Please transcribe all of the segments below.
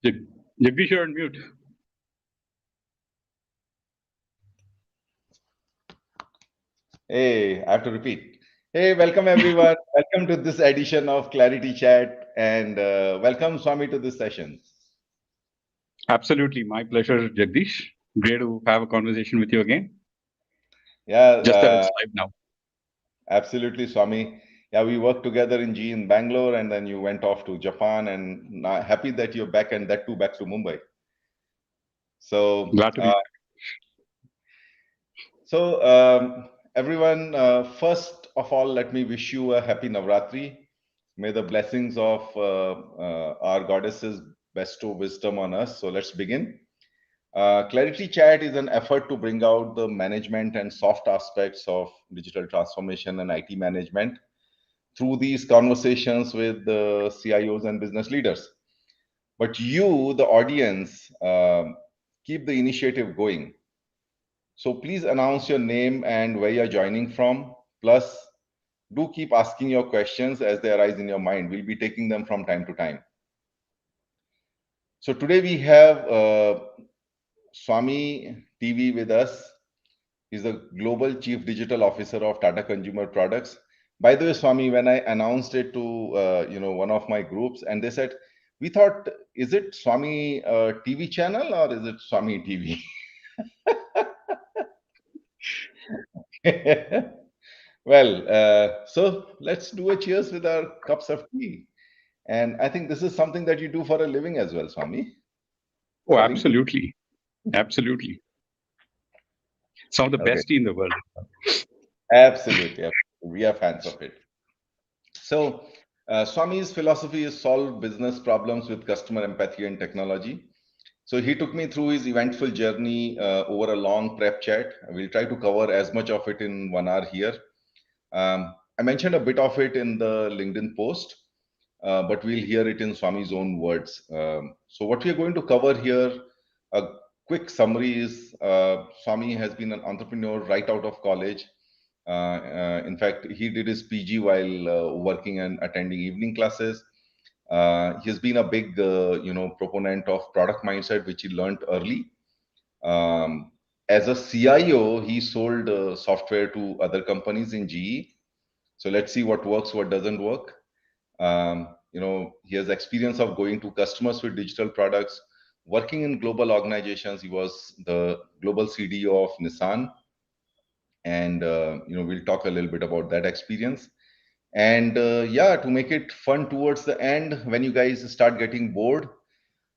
Jagdish, you're on mute. Hey, I have to repeat. Hey, welcome everyone. Welcome to this edition of ClarITea Chat, and welcome Swami to this session. Absolutely, my pleasure, Jagdish. Great to have a conversation with you again. Yeah, just that it's live now. Absolutely, Swami. Yeah, we worked together in GE in Bangalore, and then you went off to Japan, and happy that you're back, and that too back to Mumbai. So glad to be back. So everyone, first of all, let me wish you a happy Navratri. May the blessings of our goddesses bestow wisdom on us. So let's begin. ClarITea Chat is an effort to bring out the management and soft aspects of digital transformation and IT management through these conversations with the CIOs and business leaders. But you, the audience, keep the initiative going. So please announce your name and where you're joining from. Plus, do keep asking your questions as they arise in your mind. We'll be taking them from time to time. So today we have Swami TV with us. He's the Global Chief Digital Officer of Tata Consumer Products. By the way, Swami, when I announced it to one of my groups, and they said, we thought, is it Swami TV channel or is it Swami TV? Well, so let's do a cheers with our cups of tea. And I think this is something that you do for a living as well, Swami. Oh, absolutely. Absolutely. Some of the best tea in the world. Absolutely. We are fans of it. So Swami's philosophy is solve business problems with customer empathy and technology. So he took me through his eventful journey over a long prep chat. We'll try to cover as much of it in 1 hour here. I mentioned a bit of it in the LinkedIn post, but we'll hear it in Swami's own words. So what we are going to cover here, a quick summary is Swami has been an entrepreneur right out of college. In fact, he did his PG while working and attending evening classes. He's been a big, proponent of product mindset, which he learned early. As a CIO, he sold software to other companies in GE. So let's see what works, what doesn't work. He has experience of going to customers with digital products, working in global organizations. He was the global CDO of Nissan. And, we'll talk a little bit about that experience. And to make it fun towards the end, when you guys start getting bored,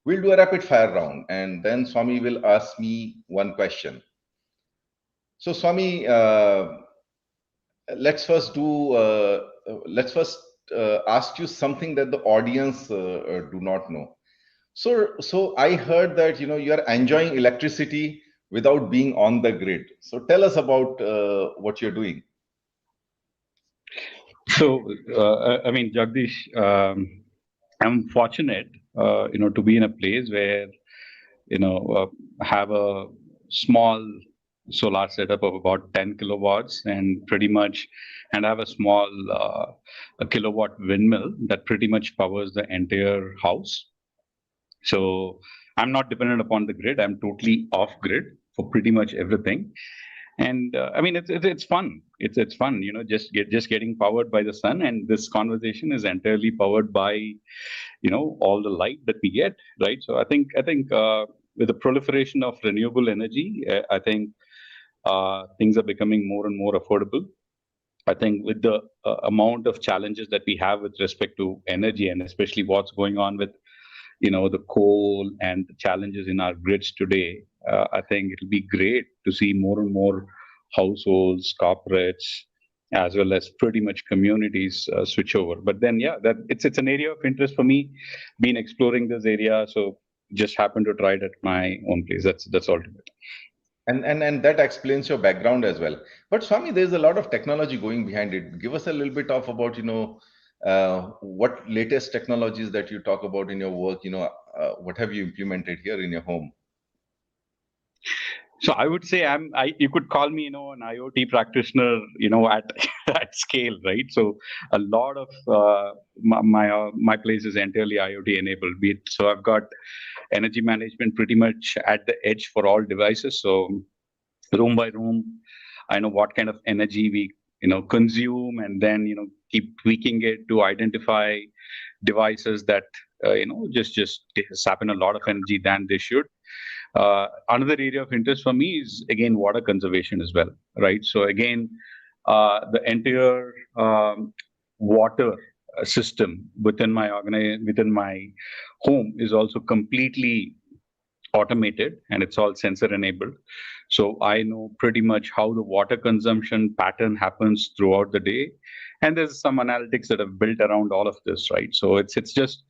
we'll do a rapid fire round. And then Swami will ask me one question. So Swami, let's first ask you something that the audience do not know. So I heard that you are enjoying electricity without being on the grid. So tell us about what you're doing. So Jagdish, I'm fortunate to be in a place where have a small solar setup of about 10 kilowatts and have a small a kilowatt windmill that pretty much powers the entire house. So I'm not dependent upon the grid. I'm totally off grid for pretty much everything. And it's fun. It's fun, just getting powered by the sun. And this conversation is entirely powered by, all the light that we get, right? So I think with the proliferation of renewable energy, I think things are becoming more and more affordable. I think with the amount of challenges that we have with respect to energy, and especially what's going on with, the coal and the challenges in our grids today, I think it'll be great to see more and more households, corporates, as well as pretty much communities switch over. But then, that it's an area of interest for me, been exploring this area. So just happened to try it at my own place. That's all to it. And that explains your background as well. But Swami, there's a lot of technology going behind it. Give us a little bit of about, what latest technologies that you talk about in your work, what have you implemented here in your home? So I would say you could call me, an IoT practitioner, at scale, right? So a lot of my place is entirely IoT enabled. So I've got energy management pretty much at the edge for all devices. So room by room, I know what kind of energy we consume, and then keep tweaking it to identify devices that just sap in a lot of energy than they should. Another area of interest for me is again water conservation as well, right? So again, the entire water system within my home is also completely automated, and it's all sensor enabled. So I know pretty much how the water consumption pattern happens throughout the day, and there's some analytics that have built around all of this, right? So it's just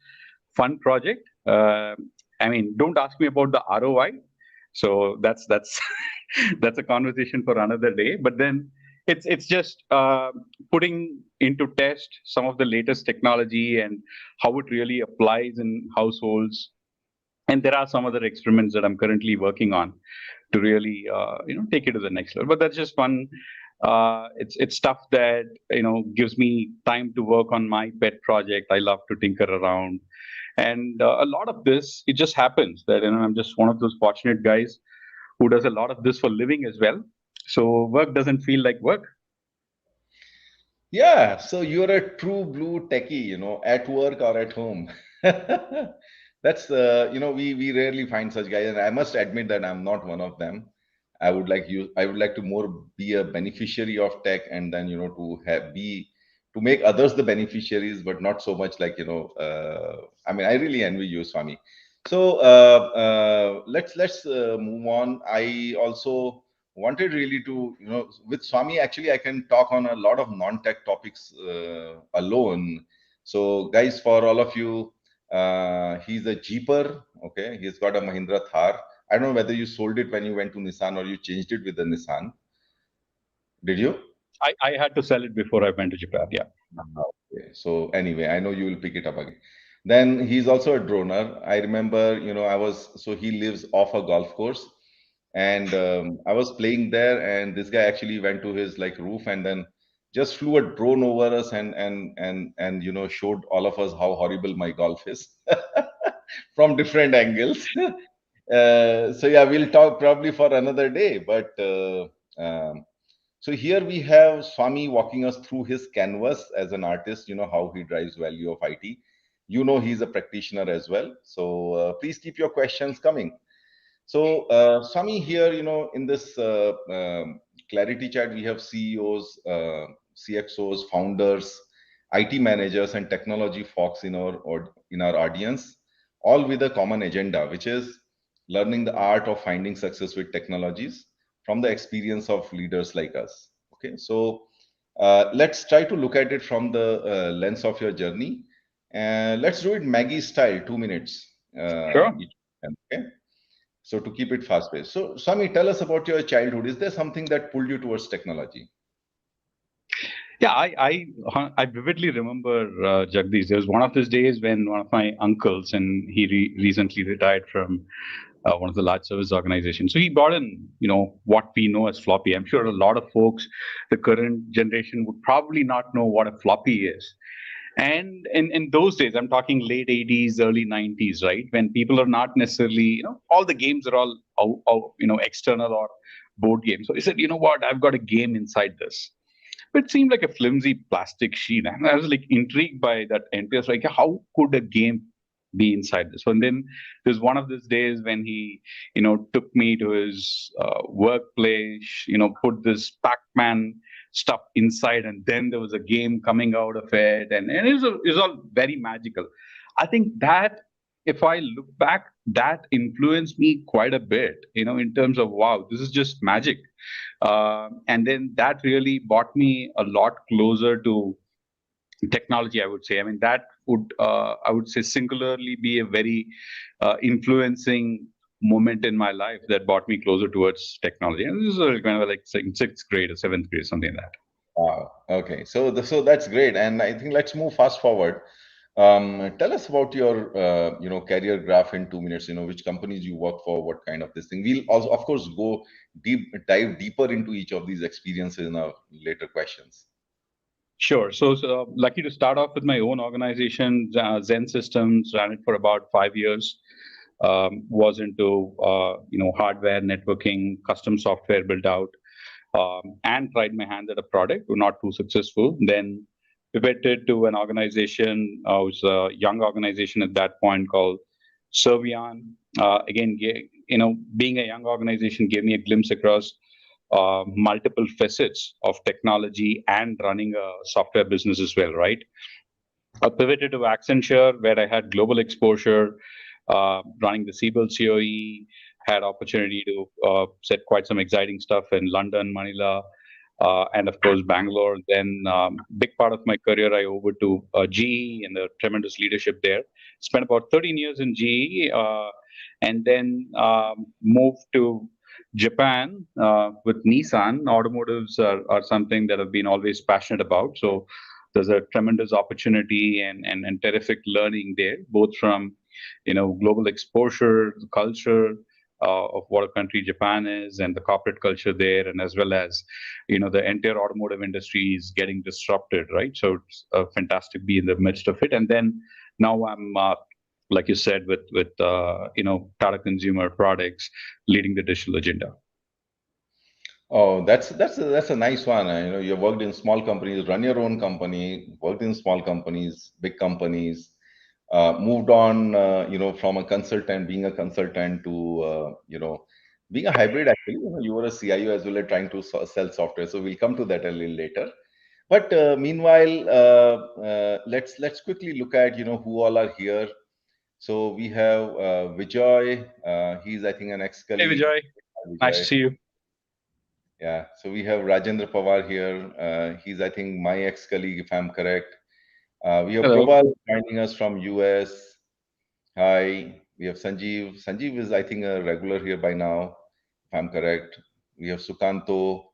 fun project. I mean, don't ask me about the ROI. So that's that's a conversation for another day. But then it's just putting into test some of the latest technology and how it really applies in households. And there are some other experiments that I'm currently working on to really take it to the next level. But that's just fun. It's stuff that gives me time to work on my pet project. I love to tinker around, and a lot of this, it just happens that I'm just one of those fortunate guys who does a lot of this for living as well. So work doesn't feel like work. Yeah, so you're a true blue techie, at work or at home. That's we rarely find such guys, and I must admit that I'm not one of them. I would like to more be a beneficiary of tech, and then to make others the beneficiaries, but not so much like I mean, I really envy you, Swami. So let's move on. I also wanted really to with Swami, actually I can talk on a lot of non-tech topics alone. So guys, for all of you, he's a jeeper. Okay, he's got a Mahindra Thar. I don't know whether you sold it when you went to Nissan or you changed it with the Nissan. Did you? I had to sell it before I went to Japan. Yeah. Okay. So anyway, I know you will pick it up again. Then he's also a droner. I remember, so he lives off a golf course, and I was playing there, and this guy actually went to his like roof and then just flew a drone over us and showed all of us how horrible my golf is from different angles. So yeah, we'll talk probably for another day, but so here we have Swami walking us through his canvas as an artist, how he drives value of IT. He's a practitioner as well. So please keep your questions coming. So Swami, here, in this ClarITea Chat, we have CEOs, CXOs, founders, IT managers, and technology folks in our audience, all with a common agenda, which is learning the art of finding success with technologies from the experience of leaders like us. Okay, so let's try to look at it from the lens of your journey. And let's do it Maggie style, 2 minutes Sure. each. Okay. So to keep it fast paced. So Swami, tell us about your childhood. Is there something that pulled you towards technology? Yeah, I vividly remember Jagdish. There was one of those days when one of my uncles, and he recently retired from one of the large service organizations. So he brought in, what we know as floppy. I'm sure a lot of folks, the current generation, would probably not know what a floppy is. And in those days, I'm talking late 80s, early 90s, right? When people are not necessarily, all the games are all, external or board games. So he said, you know what, I've got a game inside this. But it seemed like a flimsy plastic sheet. And I was like intrigued by that entity. Like, how could a game be inside this? And then there's one of those days when he, took me to his workplace, put this Pac-Man stuff inside, and then there was a game coming out of it, and it was all very magical. I think that, if I look back, that influenced me quite a bit, in terms of, wow, this is just magic. And then that really brought me a lot closer to technology, I would say. I mean, that would, I would say, singularly be a very influencing moment in my life that brought me closer towards technology. And this is kind of like sixth grade or seventh grade, something like that. Wow. Okay. So that's great. And I think let's move fast forward. Tell us about your, career graph in 2 minutes. Which companies you work for, what kind of this thing. We'll also, of course, dive deeper into each of these experiences in our later questions. Sure. So lucky to start off with my own organization, Zen Systems. Ran it for about 5 years. was into hardware, networking, custom software built out, and tried my hand at a product. Were not too successful. Then pivoted to an organization. It was a young organization at that point called Servion. Again, being a young organization gave me a glimpse across multiple facets of technology and running a software business as well, right? I pivoted to Accenture, where I had global exposure, running the Siebel COE, had opportunity to set quite some exciting stuff in London, Manila, and of course Bangalore. Then big part of my career I over to GE and the tremendous leadership there. Spent about 13 years in GE, and then moved to Japan with Nissan. Automotives are something that I've been always passionate about. So there's a tremendous opportunity and terrific learning there, both from global exposure, the culture of what a country Japan is, and the corporate culture there, and as well as the entire automotive industry is getting disrupted, right? So it's fantastic to be in the midst of it. And then now I'm like you said, with Tata Consumer Products leading the digital agenda. Oh, that's a nice one. You worked in small companies, run your own company, worked in small companies, big companies, moved on, from a consultant, being a consultant to, being a hybrid. Actually, you were a CIO as well as trying to sell software. So we'll come to that a little later. But meanwhile, let's quickly look at who all are here. So we have Vijay. He's, I think, an ex-colleague. Hey Vijay, nice to see you. Yeah, so we have Rajendra Pawar here. He's, I think, my ex-colleague, if I'm correct. We have Hello. Prabal joining us from US. Hi. We have Sanjeev. Sanjeev is, I think, a regular here by now, if I'm correct. We have Sukanto.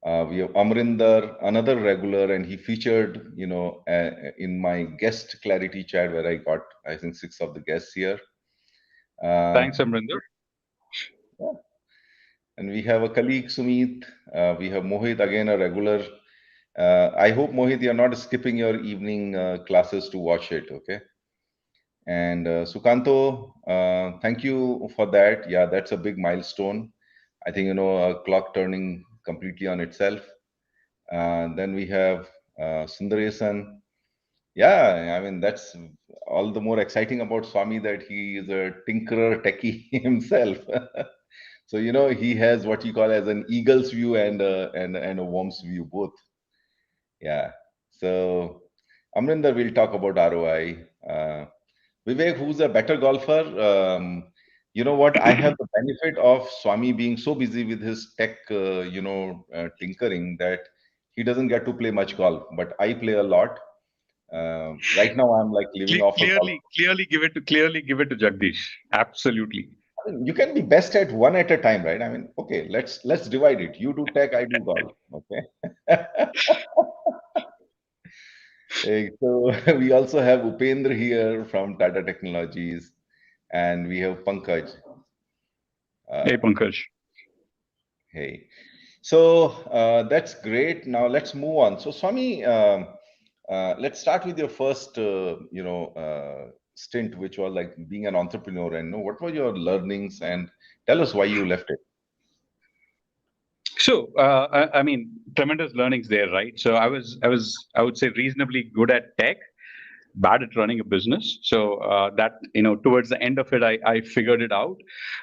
We have Amarinder, another regular, and he featured, in my guest ClarITea Chat, where I got, I think, 6 of the guests here. Thanks, Amarinder. Yeah. And we have a colleague, Sumit. We have Mohit, again, a regular. I hope, Mohit, you're not skipping your evening classes to watch it, okay? And Sukanto, thank you for that. Yeah, that's a big milestone. I think, a clock turning completely on itself. Then we have Sundaresan. Yeah, I mean, that's all the more exciting about Swami, that he is a tinkerer, techie himself. So, he has what you call as an eagle's view and a worm's view, both. Yeah. So, Amrinder will talk about ROI. Vivek, who's a better golfer? You know what? I have the benefit of Swami being so busy with his tech, tinkering, that he doesn't get to play much golf, but I play a lot. Right now, I'm like living off. Clearly give it to Jagdish. Absolutely. I mean, you can be best at one at a time, right? I mean, okay, let's divide it. You do tech, I do golf. Okay. So we also have Upendra here from Tata Technologies, and we have Pankaj. Hey, Pankaj. Hey. So that's great. Now let's move on. So Swami, let's start with your first, stint, which was like being an entrepreneur. And what were your learnings, and tell us why you left it. So, I mean, tremendous learnings there, right? So I would say reasonably good at tech, bad at running a business. So that, towards the end of it, I figured it out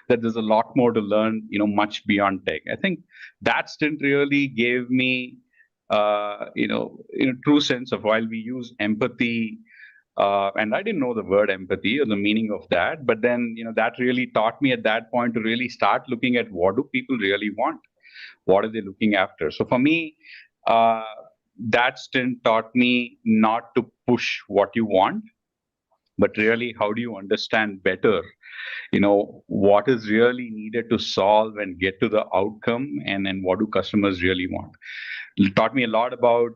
that there's a lot more to learn, much beyond tech. I think that stint really gave me, true sense of, while we use empathy, and I didn't know the word empathy or the meaning of that, but then, that really taught me at that point to really start looking at what do people really want? What are they looking after? So for me, that stint taught me not to push what you want, but really how do you understand better, what is really needed to solve and get to the outcome, and then what do customers really want. It taught me a lot about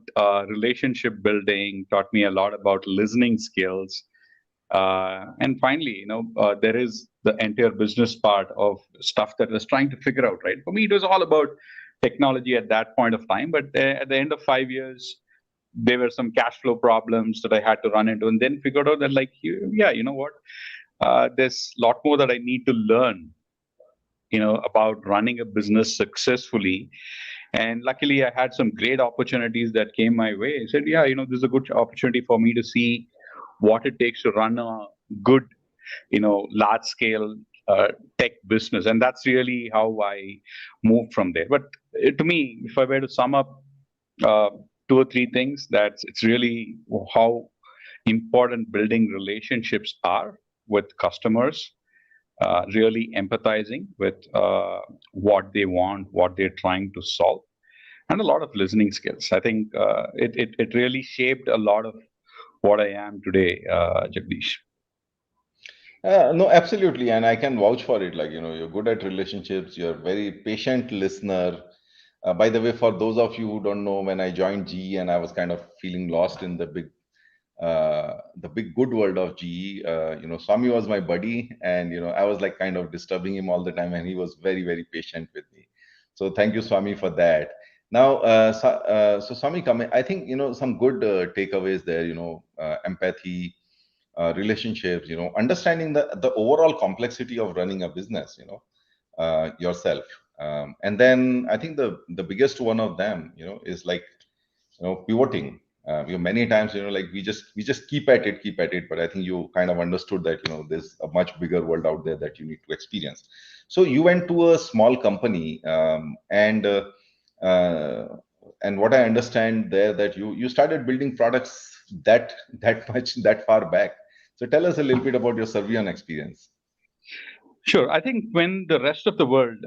relationship building, taught me a lot about listening skills. And finally, there is the entire business part of stuff that I was trying to figure out, right? For me, it was all about technology at that point of time. But at the end of 5 years, there were some cash flow problems that I had to run into, and then figured out that, like, yeah, you know what? there's a lot more that I need to learn, about running a business successfully. And luckily, I had some great opportunities that came my way. I said, yeah, this is a good opportunity for me to see what it takes to run a good, large scale tech business. And that's really how I moved from there. But to me, if I were to sum up uh, two or three things, it's really how important building relationships are with customers, really empathizing with what they want, what they're trying to solve, and a lot of listening skills. I think it really shaped a lot of what I am today, Jagdish. No, absolutely, and I can vouch for it. Like, you're good at relationships. You're a very patient listener. By the way, for those of you who don't know, when I joined GE and I was kind of feeling lost in the big good world of GE, Swami was my buddy, and I was like kind of disturbing him all the time, and he was very, very patient with me. So thank you, Swami, for that. Now, so Swami, I think some good takeaways there. Empathy, relationships. Understanding the overall complexity of running a business. Yourself, and then I think the biggest one of them, is like pivoting. Many times, like we just keep at it, but I think you kind of understood that there's a much bigger world out there that you need to experience. So you went to a small company, uh, and what I understand there, that you started building products that far back. So tell us a little bit about your Servion experience. Sure. I think when the rest of the world,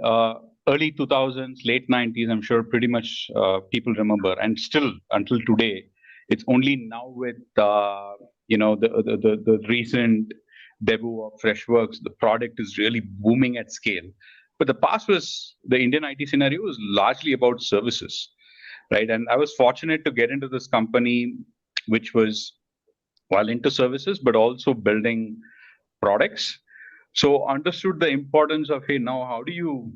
early 2000s, late 90s, I'm sure pretty much people remember, and still until today, it's only now with the recent debut of Freshworks, the product is really booming at scale. But the past was the Indian IT scenario was largely about services, right? And I was fortunate to get into this company, which was well into services, but also building products. So understood the importance of, hey, now how do you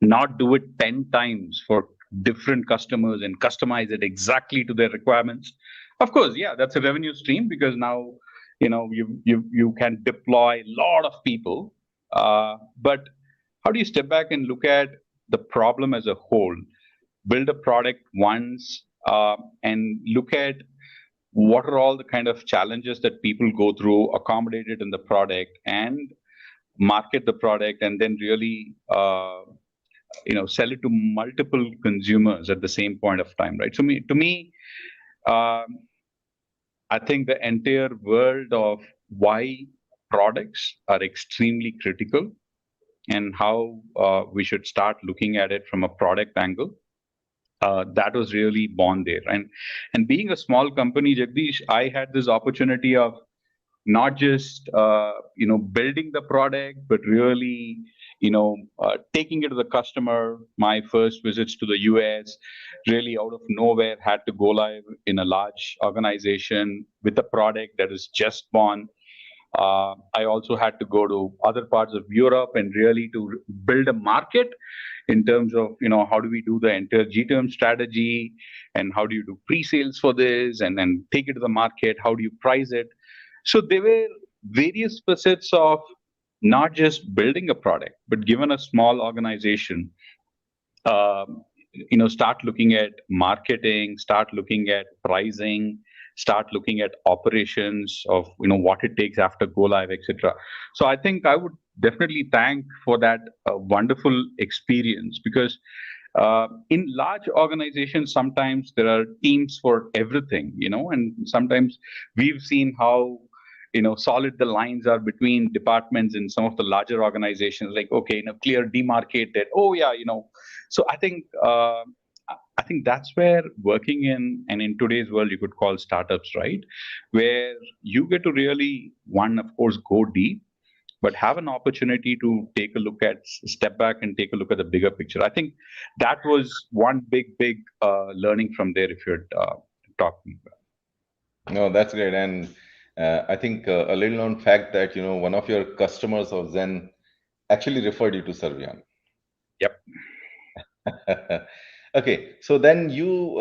not do it 10 times for different customers and customize it exactly to their requirements? Of course, yeah, that's a revenue stream because now you can deploy a lot of people. But how do you step back and look at the problem as a whole? Build a product once, and look at what are all the kind of challenges that people go through, accommodate it in the product, and market the product, and then really sell it to multiple consumers at the same point of time, right? So to me, um, I think the entire world of why products are extremely critical and how we should start looking at it from a product angle, that was really born there. And being a small company, Jagdish, I had this opportunity of not just building the product, but really taking it to the customer. My first visits to the US, really out of nowhere, had to go live in a large organization with a product that is just born. I also had to go to other parts of Europe and really to build a market in terms of how do we do the entire G-term strategy, and how do you do pre-sales for this, and then take it to the market, how do you price it. So there were various facets of not just building a product, but given a small organization, start looking at marketing, start looking at pricing, start looking at operations of what it takes after go live, etc. So I think I would definitely thank for that wonderful experience, because in large organizations sometimes there are teams for everything, and sometimes we've seen how solid the lines are between departments in some of the larger organizations, like, okay, clear demarcated, oh yeah, so I think that's where working in today's world you could call startups, right, where you get to really, one, of course, go deep, but have an opportunity to take a look at, step back and take a look at the bigger picture. I think that was one big learning from there, if you're talking about. No, that's great. And I think a little known fact that one of your customers of Zen actually referred you to Servion. Yep. Okay, so then you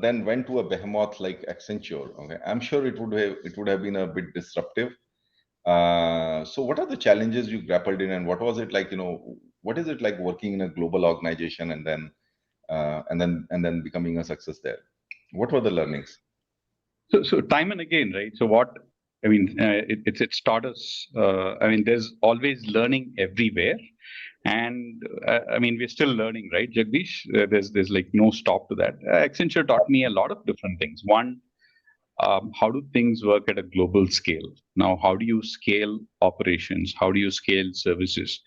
then went to a behemoth like Accenture. Okay, I'm sure it would have been a bit disruptive. So what are the challenges you grappled in, and what was it like? What is it like working in a global organization and then becoming a success there? What were the learnings? So time and again, right? So what I mean, it's taught us. I mean, there's always learning everywhere, and I mean, we're still learning, right, Jagdish? There's like no stop to that. Accenture taught me a lot of different things. One, how do things work at a global scale? Now, how do you scale operations? How do you scale services?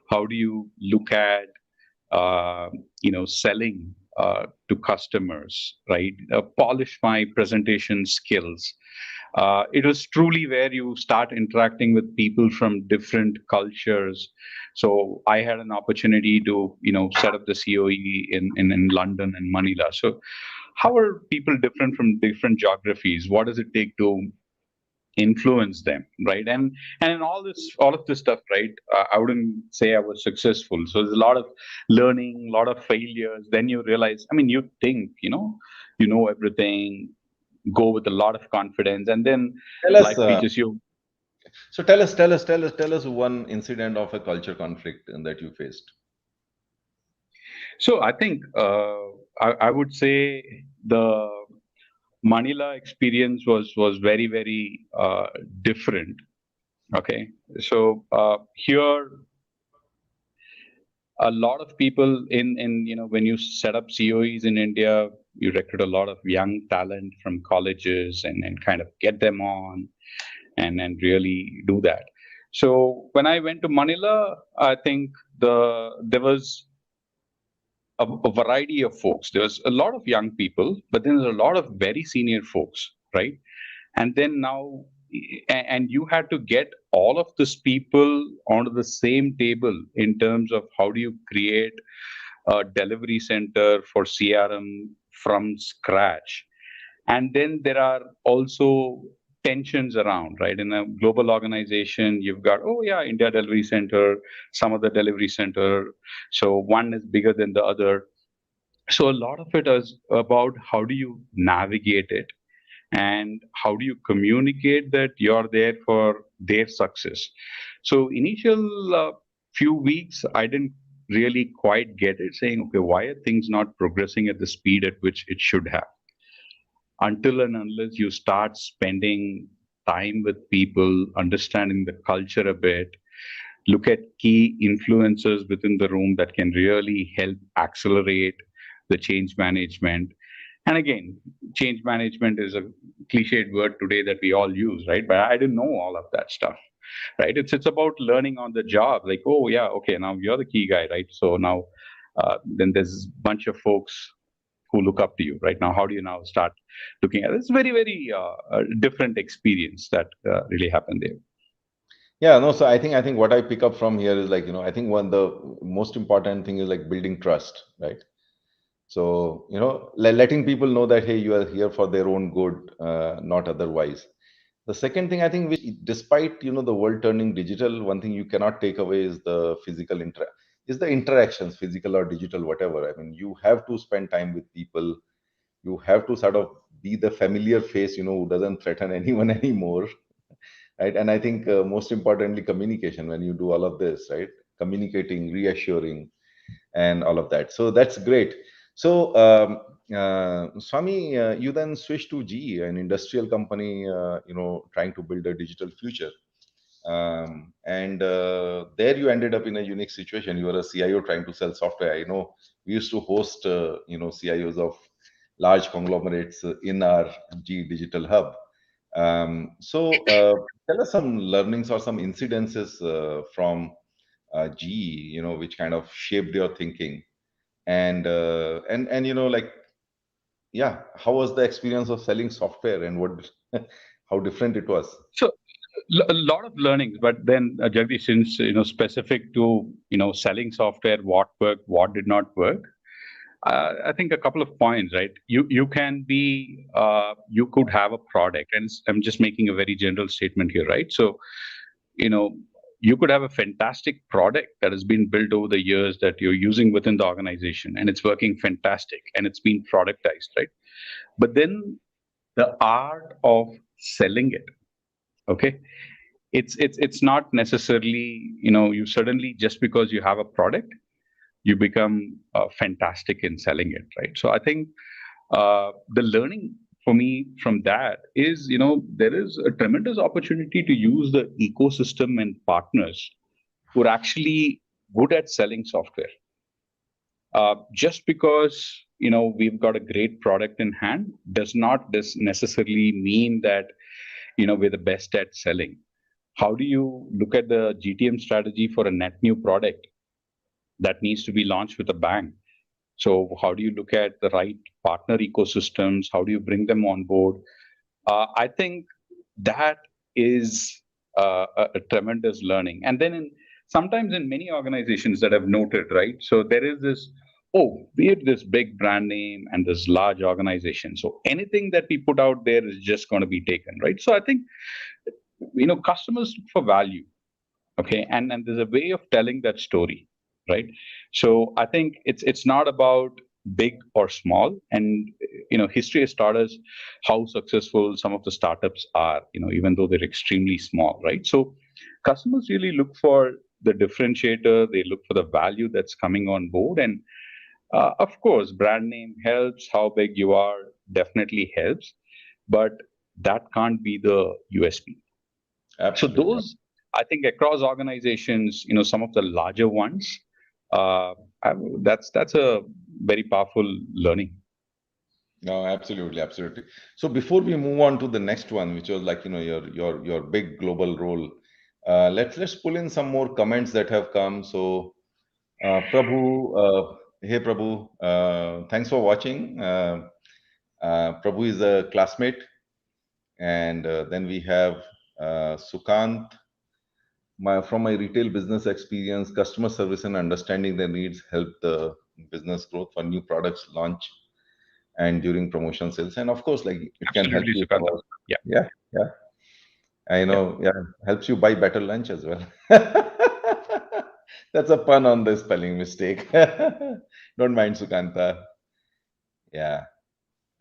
How do you look at uh, selling to customers, right? Polish my presentation skills. It was truly where you start interacting with people from different cultures. So I had an opportunity to, set up the COE in London and Manila. So how are people different from different geographies? What does it take to influence them, right? And in all of this stuff, right, I wouldn't say I was successful. So there's a lot of learning, a lot of failures. Then you realize, I mean, you think you know everything, go with a lot of confidence, and then Tell us. life teaches you. So tell us one incident of a culture conflict that you faced. So I think I would say the Manila experience was very, very different. Okay, so here a lot of people in when you set up COEs in India, you recruit a lot of young talent from colleges and kind of get them on and really do that. So when I went to Manila, I think there was a variety of folks. There was a lot of young people, but then there's a lot of very senior folks, right? And then now and you had to get all of these people onto the same table in terms of how do you create a delivery center for CRM from scratch. And then there are also tensions around, right? In a global organization, you've got, oh yeah, India delivery center, some other delivery center, so one is bigger than the other. So a lot of it is about how do you navigate it and how do you communicate that you're there for their success. So initial few weeks I didn't really quite get it, saying, okay, why are things not progressing at the speed at which it should have, until and unless you start spending time with people, understanding the culture a bit, look at key influencers within the room that can really help accelerate the change management. And again, change management is a cliched word today that we all use, right? But I didn't know all of that stuff, right? It's about learning on the job. Like, oh yeah, okay, now you're the key guy, right? So now, then there's a bunch of folks who look up to you, right? Now, how do you now start looking at it? It's very, very different experience that really happened there. Yeah, no. So I think what I pick up from here is like, I think one the most important thing is like building trust, right? So, letting people know that, hey, you are here for their own good, not otherwise. The second thing I think, which despite, the world turning digital, one thing you cannot take away is the is the interactions, physical or digital, whatever. I mean, you have to spend time with people. You have to sort of be the familiar face, who doesn't threaten anyone anymore, right? And I think most importantly, communication when you do all of this, right? Communicating, reassuring, and all of that. So that's great. So, Swami, you then switched to GE, an industrial company, trying to build a digital future. And there you ended up in a unique situation. You were a CIO trying to sell software. I know we used to host, CIOs of large conglomerates in our GE Digital Hub. So, tell us some learnings or some incidences from GE, which kind of shaped your thinking, and like, yeah, how was the experience of selling software, and what how different it was? So a lot of learnings, but then Jagdish, since specific to selling software, what worked, what did not work. I think a couple of points, right? You can be you could have a product, and I'm just making a very general statement here, right? So you know you could have a fantastic product that has been built over the years that you're using within the organization, and it's working fantastic, and it's been productized, right? But then the art of selling it, okay, it's not necessarily, you suddenly, just because you have a product, you become fantastic in selling it, right? So I think the learning for me from that is, there is a tremendous opportunity to use the ecosystem and partners who are actually good at selling software. Just because we've got a great product in hand does not necessarily mean that we're the best at selling. How do you look at the GTM strategy for a net new product that needs to be launched with a bang? So how do you look at the right partner ecosystems? How do you bring them on board? I think that is a tremendous learning. And then sometimes in many organizations that I've noted, right? So there is this, oh, we have this big brand name and this large organization. So anything that we put out there is just going to be taken, right? So I think, customers look for value. Okay. And there's a way of telling that story, right? So I think it's not about big or small. And history has taught us how successful some of the startups are, even though they're extremely small, right? So customers really look for the differentiator, they look for the value that's coming on board. And of course, brand name helps, how big you are definitely helps, but that can't be the USP. So Absolutely. those, I think, across organizations, some of the larger ones, uh, that's a very powerful learning. No, absolutely, absolutely. So before we move on to the next one, which was like your big global role, let's pull in some more comments that have come. So Prabhu, hey Prabhu, thanks for watching. Prabhu is a classmate, and then we have Sukant. From my retail business experience, customer service and understanding their needs help the business growth for new products launch and during promotion sales. And of course, like it can help Absolutely, you Sukanta. about, Yeah, yeah, yeah. I yeah. know, yeah, helps you buy better lunch as well. That's a pun on the spelling mistake. Don't mind, Sukanta. Yeah.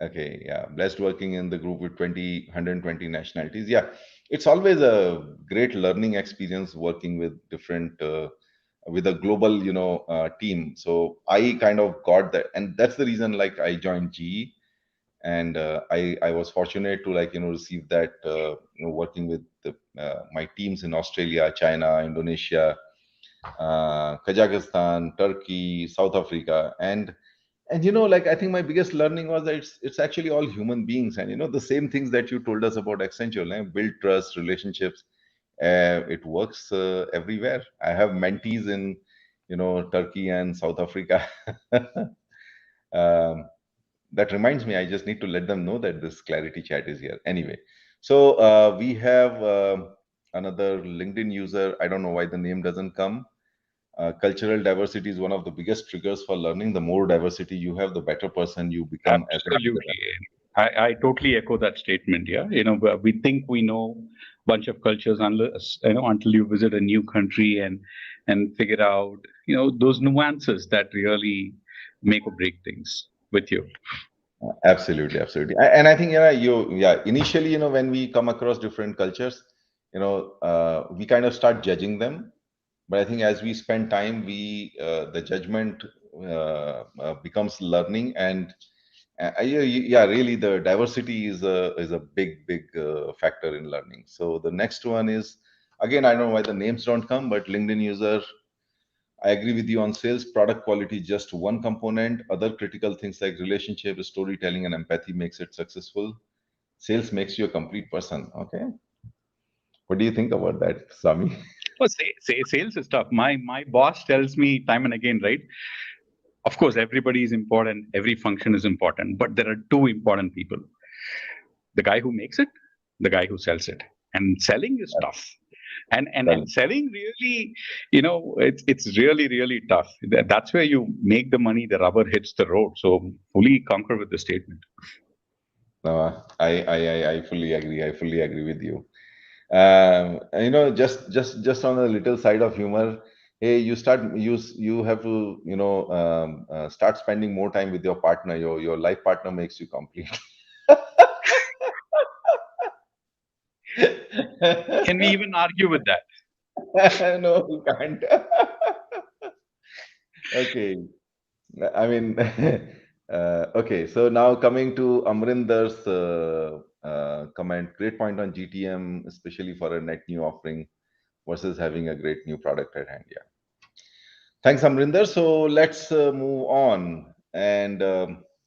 Okay, yeah. Blessed working in the group with 120 nationalities. Yeah, it's always a great learning experience working with different, with a global, team. So I kind of got that, and that's the reason, like, I joined GE, and I was fortunate to, like, receive that, working with my teams in Australia, China, Indonesia, Kazakhstan, Turkey, South Africa, and like I think my biggest learning was that it's actually all human beings, and the same things that you told us about Accenture, like, build trust, relationships. It works everywhere. I have mentees in Turkey and South Africa. um, that reminds me, I just need to let them know that this ClarITea Chat is here. Anyway, so we have another LinkedIn user. I don't know why the name doesn't come. Cultural diversity is one of the biggest triggers for learning. The more diversity you have, the better person you become as a leader. Absolutely. I totally echo that statement. Yeah, we think we know a bunch of cultures unless, until you visit a new country and figure out, those nuances that really make or break things with you. Absolutely, absolutely. And I think, initially, when we come across different cultures, we kind of start judging them. But I think as we spend time, the judgment becomes learning, and yeah, really, the diversity is a big factor in learning. So the next one is, again, I don't know why the names don't come, but LinkedIn user. I agree with you on sales. Product quality is just one component. Other critical things like relationship, storytelling, and empathy makes it successful. Sales makes you a complete person. Okay. What do you think about that, Swami? Well, say sales is tough. My boss tells me time and again, right? Of course, everybody is important. Every function is important, but there are two important people: the guy who makes it, the guy who sells it. And selling is tough. And selling really, it's really tough. That's where you make the money. The rubber hits the road. So fully concur with the statement. No, I fully agree. I fully agree with you. And, just on a little side of humor, hey, you have to, start spending more time with your partner. Your life partner makes you complete. Can we even argue with that? No, we can't. Okay. I mean, okay. So now coming to Amarinder's comment, great point on GTM, especially for a net new offering versus having a great new product at hand. Yeah. Thanks, Amrinder. So let's move on. And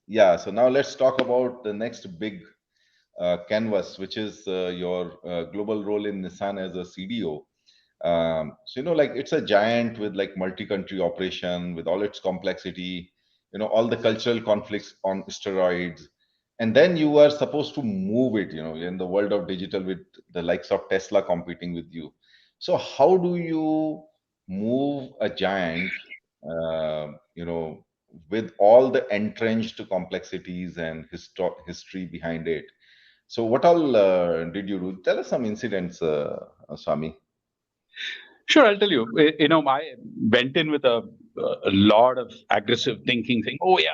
yeah, so now let's talk about the next big canvas, which is your global role in Nissan as a CDO. So, like it's a giant with like multi-country operation with all its complexity, all the cultural conflicts on steroids. And then you are supposed to move it, in the world of digital with the likes of Tesla competing with you. So how do you move a giant, uh, with all the entrenched complexities and history behind it? So what all did you do? Tell us some incidents, Swami. Sure, I'll tell you. I went in with a lot of aggressive thinking, saying, "Oh yeah,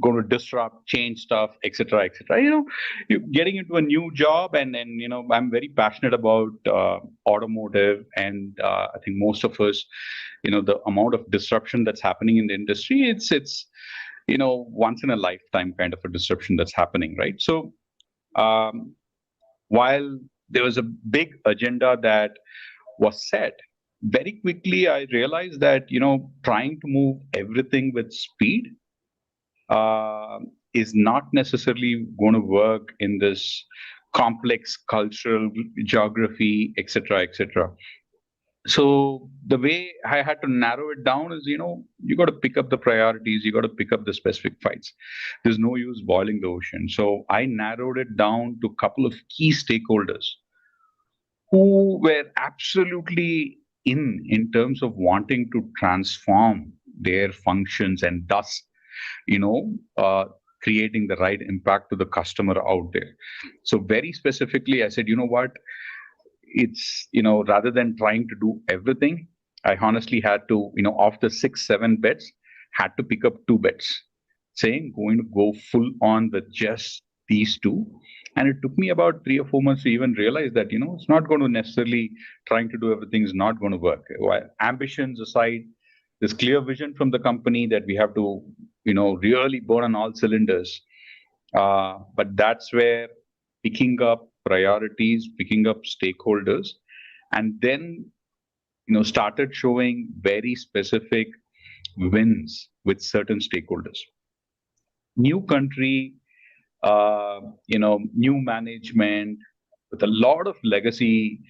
going to disrupt, change stuff, etc., etc." You getting into a new job, and then I'm very passionate about automotive, and I think most of us, the amount of disruption that's happening in the industry, it's once in a lifetime kind of a disruption that's happening, right? So um, while there was a big agenda that was set, very quickly I realized that trying to move everything with speed uh, is not necessarily going to work in this complex cultural geography, etc., etc. So the way I had to narrow it down is, you got to pick up the priorities, you got to pick up the specific fights. There's no use boiling the ocean. So I narrowed it down to a couple of key stakeholders who were absolutely in terms of wanting to transform their functions and thus you know uh, creating the right impact to the customer out there. So very specifically I said, you know what, it's rather than trying to do everything, I honestly had to, of the 6 7 bets, had to pick up 2 bets, saying going to go full on with just these two. And it took me about 3 or 4 months to even realize that it's not going to necessarily, trying to do everything is not going to work. While ambitions aside, this clear vision from the company that we have to really burn on all cylinders. But that's where picking up priorities, picking up stakeholders, and then started showing very specific wins with certain stakeholders. New country, new management with a lot of legacy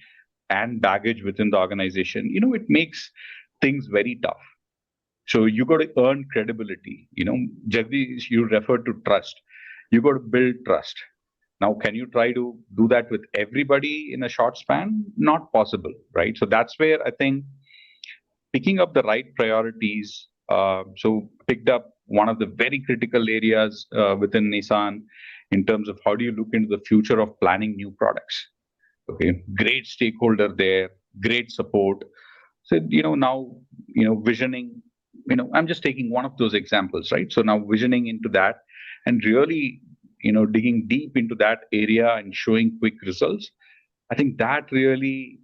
and baggage within the organization. It makes things very tough. So you got to earn credibility. Jagdish, you referred to trust. You got to build trust. Now, can you try to do that with everybody in a short span? Not possible, right? So that's where I think picking up the right priorities. So picked up one of the very critical areas within Nissan in terms of how do you look into the future of planning new products. Okay, great stakeholder there, great support. So now visioning. I'm just taking one of those examples, right? So now visioning into that and really digging deep into that area and showing quick results. I think that really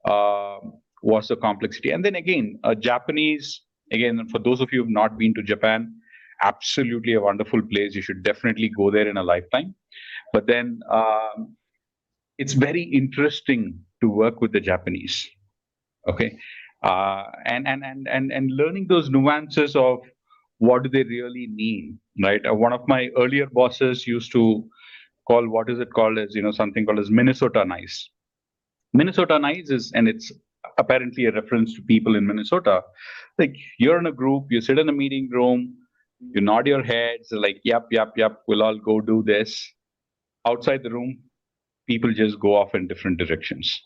uh, was the complexity. And then again, Japanese, again, for those of you who have not been to Japan, absolutely a wonderful place. You should definitely go there in a lifetime. But then it's very interesting to work with the Japanese. Okay. And learning those nuances of what do they really mean, right? One of my earlier bosses used to call, what is it called as, something called as Minnesota nice. Minnesota nice is, and it's apparently a reference to people in Minnesota. Like you're in a group, you sit in a meeting room, you nod your heads, like, yep, yep, yep, we'll all go do this. Outside the room, people just go off in different directions.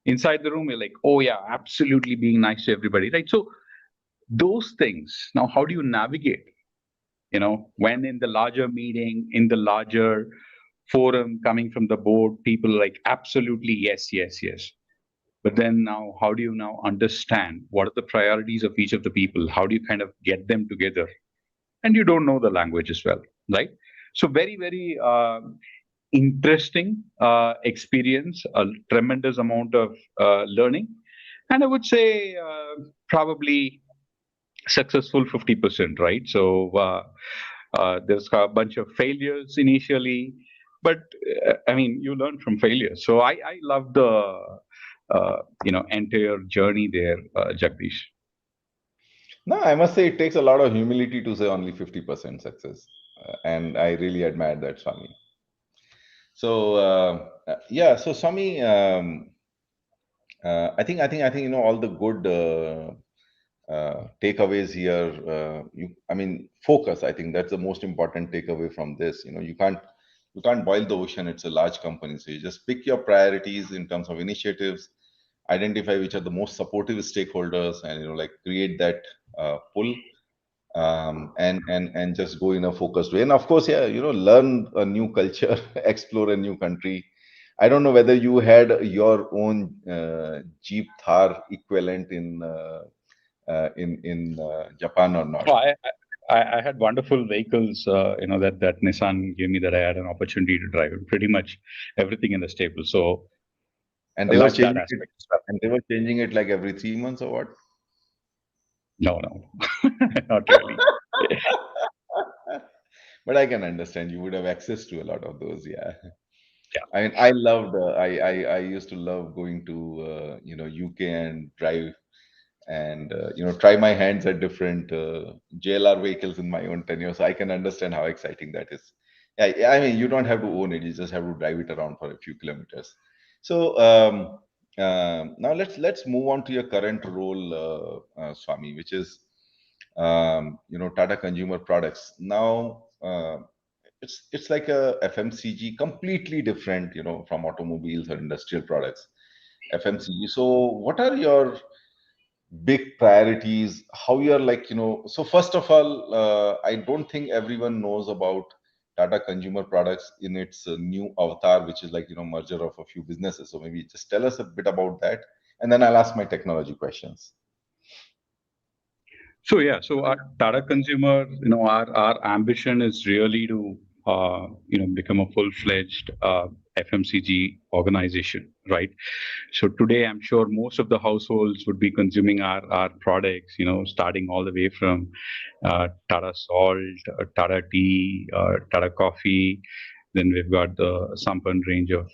Inside the room, you're like, oh yeah, absolutely being nice to everybody, right? So those things, now how do you navigate? When in the larger meeting, in the larger forum coming from the board, people are like, absolutely, yes, yes, yes. But then now, how do you now understand what are the priorities of each of the people? How do you kind of get them together? And you don't know the language as well, right? So very, very interesting experience, a tremendous amount of learning, and I would say probably successful 50%, right? So there's a bunch of failures initially, but I mean, you learn from failures. So I love the entire journey there, Jagdish. No, I must say it takes a lot of humility to say only 50% success. And I really admire that, Swami. So, yeah, so Swami, I think all the good takeaways here. I mean, focus. I think that's the most important takeaway from this. You can't boil the ocean. It's a large company, so you just pick your priorities in terms of initiatives, identify which are the most supportive stakeholders, and like create that pull, and just go in a focused way. And of course, yeah, learn a new culture, explore a new country. I don't know whether you had your own Jeep Thar equivalent in Japan or not. Oh, I had wonderful vehicles, that Nissan gave me, that I had an opportunity to drive. Pretty much everything in the stable. So And I they were love that changing it, aspect as well. and they were changing it like every 3 months or what? No, not really. But I can understand you would have access to a lot of those. Yeah. Yeah. I mean, I loved. I used to love going to UK and drive and try my hands at different JLR vehicles in my own tenure. So I can understand how exciting that is. Yeah, I mean, you don't have to own it; you just have to drive it around for a few kilometers. So now let's move on to your current role, Swami, which is Tata Consumer Products. Now it's like a FMCG, completely different, from automobiles or industrial products. FMCG. So what are your big priorities, how you're like, so first of all, I don't think everyone knows about Tata Consumer Products in its new avatar, which is like, merger of a few businesses. So maybe just tell us a bit about that, and then I'll ask my technology questions. So yeah, so our Tata Consumer, our ambition is really to become a full-fledged FMCG organization, right? So today, I'm sure most of the households would be consuming our products, starting all the way from Tata Salt, Tata Tea, Tata Coffee. Then we've got the Sampan range of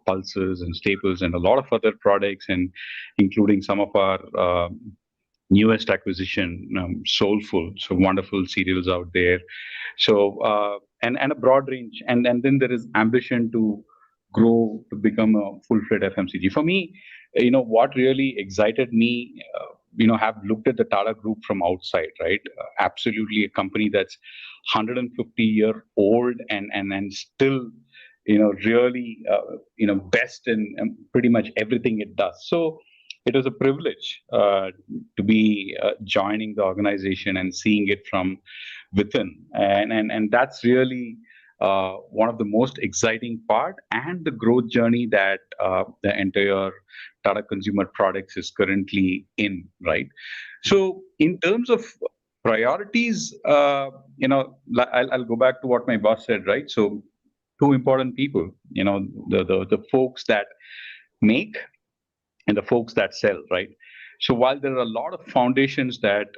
pulses and staples and a lot of other products, and including some of our newest acquisition, Soulful. So wonderful cereals out there. So and a broad range, and then there is ambition to grow to become a full-fledged FMCG. For me, what really excited me, have looked at the Tata Group from outside, right? Absolutely a company that's 150-year old and still, really, best in pretty much everything it does. So it was a privilege to be joining the organization and seeing it from within, and that's really one of the most exciting part and the growth journey that the entire Tata Consumer Products is currently in, right? So in terms of priorities, I'll go back to what my boss said, right? So two important people, the folks that make and the folks that sell, right? So while there are a lot of foundations that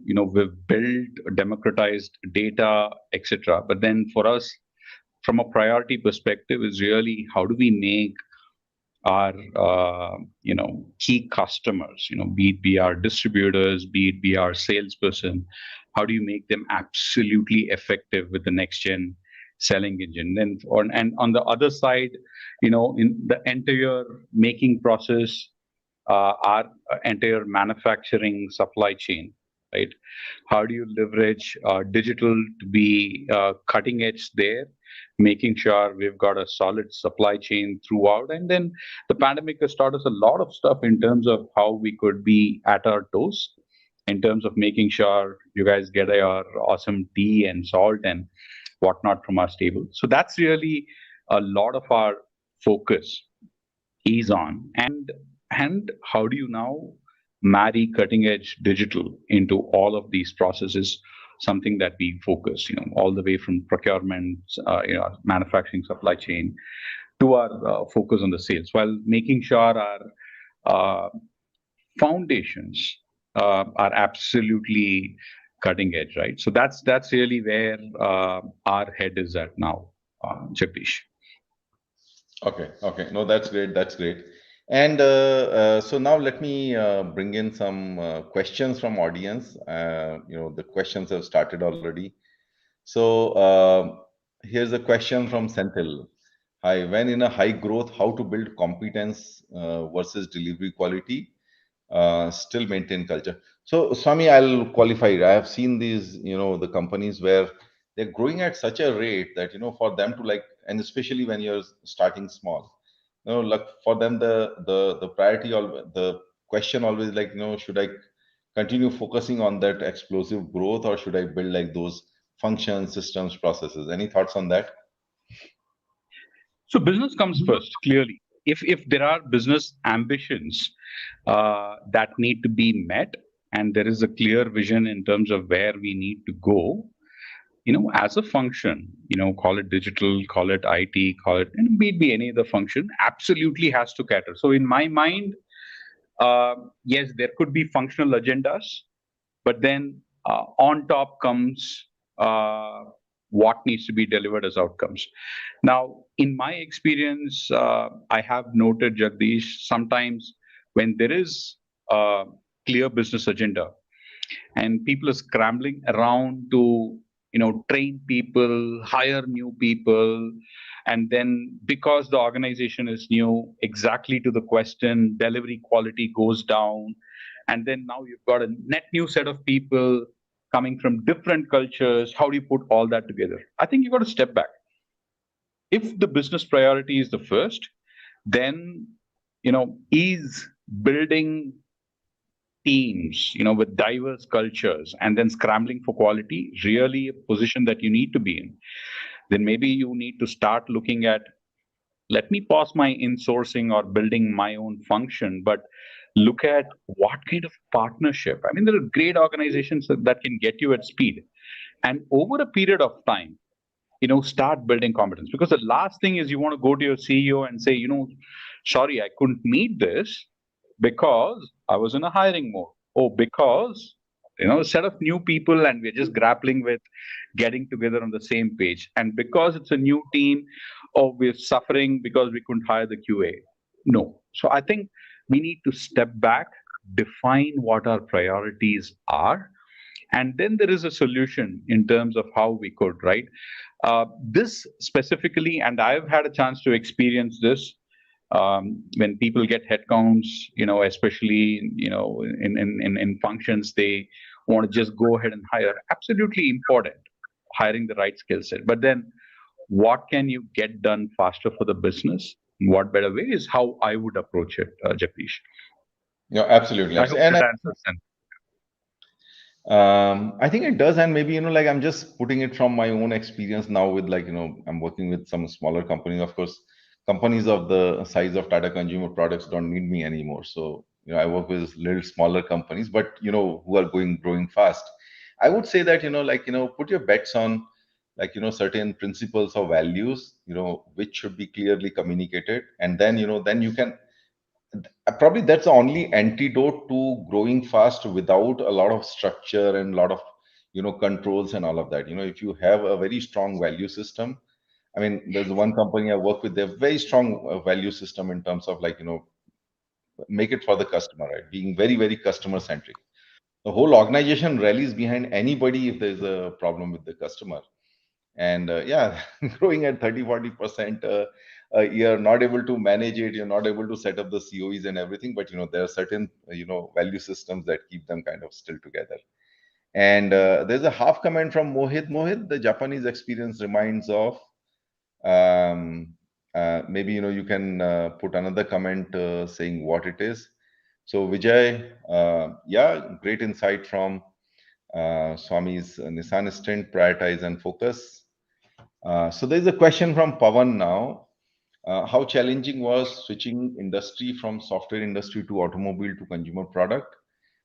we've built, democratized data, etc., but then for us, from a priority perspective, is really how do we make our key customers, be our distributors, be our salesperson, how do you make them absolutely effective with the next gen selling engine? And on the other side, in the entire making process, our entire manufacturing supply chain, right? How do you leverage digital to be cutting edge there, making sure we've got a solid supply chain throughout? And then the pandemic has taught us a lot of stuff in terms of how we could be at our toes, in terms of making sure you guys get your awesome tea and salt and whatnot from our stable. So that's really a lot of our focus is on. And how do you now marry cutting edge digital into all of these processes something that we focus, all the way from procurement, manufacturing, supply chain, to our focus on the sales, while making sure our uh, foundations are absolutely cutting edge, right? So that's really where our head is at now, Jagdish. Okay. No, that's great. That's great. And so now let me bring in some questions from audience. The questions have started already. So here's a question from Senthil. Hi, when in a high growth, how to build competence versus delivery quality, still maintain culture. So Swami, I'll qualify it. I have seen these, the companies where they're growing at such a rate that, for them to like, and especially when you're starting small, like for them, the priority, the question always like, should I continue focusing on that explosive growth or should I build like those functions, systems, processes? Any thoughts on that? So business comes first, clearly. If there are business ambitions that need to be met, and there is a clear vision in terms of where we need to go, as a function, call it digital, call it IT, call it, and be any other function, absolutely has to cater. So in my mind, yes, there could be functional agendas, but then on top comes what needs to be delivered as outcomes. Now, in my experience, I have noted, Jagdish, sometimes when there is a clear business agenda and people are scrambling around to train people, hire new people, and then because the organization is new, exactly to the question, delivery quality goes down, and then now you've got a net new set of people coming from different cultures. How do you put all that together? I think you've got to step back. If the business priority is the first, then is building teams, with diverse cultures and then scrambling for quality, really a position that you need to be in. Then maybe you need to start looking at, let me pause my insourcing or building my own function, but look at what kind of partnership. I mean, there are great organizations that can get you at speed. And over a period of time, start building competence. Because the last thing is you want to go to your CEO and say, sorry, I couldn't meet this because I was in a hiring mode. Oh, because a set of new people and we're just grappling with getting together on the same page. And because it's a new team, oh, we're suffering because we couldn't hire the QA. No. So I think we need to step back, define what our priorities are, and then there is a solution in terms of how we could, right? This specifically, and I've had a chance to experience this, when people get headcounts, especially in functions, they want to just go ahead and hire. Absolutely important, hiring the right skill set. But then, what can you get done faster for the business? What better way is how I would approach it, Jagdish. Yeah, absolutely. I hope And that answers. I think it does, and maybe like I'm just putting it from my own experience now with like I'm working with some smaller companies. Of course, companies of the size of Tata Consumer Products don't need me anymore. So I work with little smaller companies, but who are growing fast. I would say that like put your bets on like certain principles or values which should be clearly communicated, and then then you can probably that's the only antidote to growing fast without a lot of structure and a lot of controls and all of that. If you have a very strong value system, I mean, there's one company I work with, they have very strong value system in terms of like make it for the customer, right? Being very very customer centric. The whole organization rallies behind anybody if there's a problem with the customer. And yeah, growing at 30-40% a year, not able to manage it, you're not able to set up the COEs and everything, but there are certain value systems that keep them kind of still together. And there's a half comment from Mohit, the Japanese experience reminds of, maybe you can put another comment saying what it is. So Vijay, yeah, great insight from Swami's Nissan stint, prioritize and focus. So there's a question from Pawan now. How challenging was switching industry from software industry to automobile to consumer product?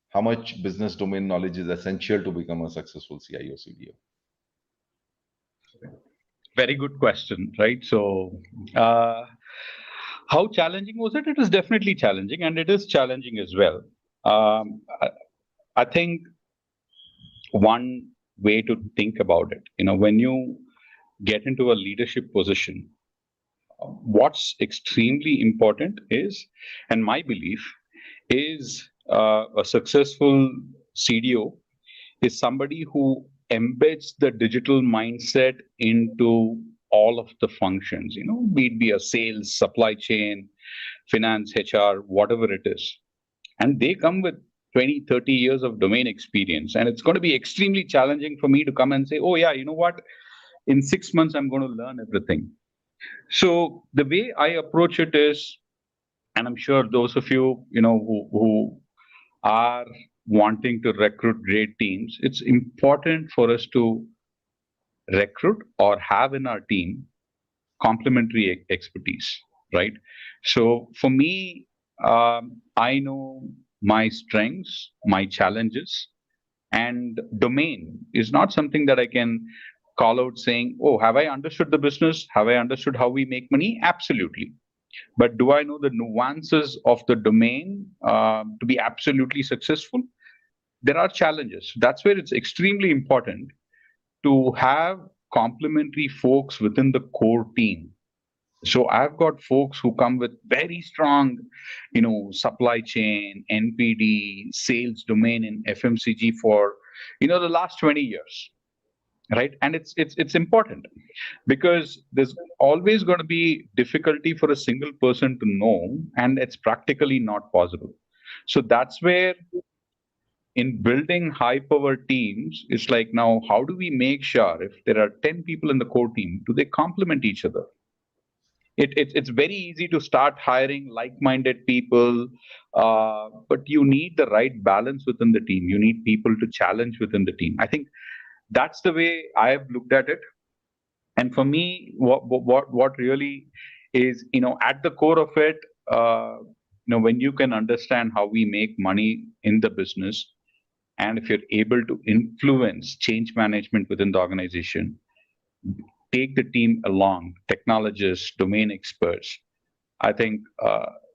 how much business domain knowledge is essential to become a successful CIO CDO? Very good question, right? So, how challenging was it? It is definitely challenging, and it is challenging as well. I think one way to think about it, when you get into a leadership position, what's extremely important is, and my belief is, a successful CDO is somebody who embeds the digital mindset into all of the functions, be it be a sales, supply chain, finance, HR, whatever it is. And they come with 20, 30 years of domain experience. And it's going to be extremely challenging for me to come and say, oh, yeah, you know what? In 6 months, I'm going to learn everything. So the way I approach it is, and I'm sure those of you, who are wanting to recruit great teams, it's important for us to recruit or have in our team complementary expertise, right? So for me, I know my strengths, my challenges, and domain is not something that I can call out saying, oh, have I understood the business? Have I understood how we make money? Absolutely. But do I know the nuances of the domain to be absolutely successful? There are challenges. That's where it's extremely important to have complementary folks within the core team. So I've got folks who come with very strong, supply chain, NPD, sales domain in FMCG for, the last 20 years, right? And it's important because there's always going to be difficulty for a single person to know, and it's practically not possible. So that's where in building high power teams, it's like, now how do we make sure if there are 10 people in the core team, do they complement each other? It's very easy to start hiring like-minded people, but you need the right balance within the team. You need people to challenge within the team. I think that's the way I've looked at it. And for me, what really is, at the core of it, when you can understand how we make money in the business, and if you're able to influence change management within the organization, take the team along, technologists, domain experts, I think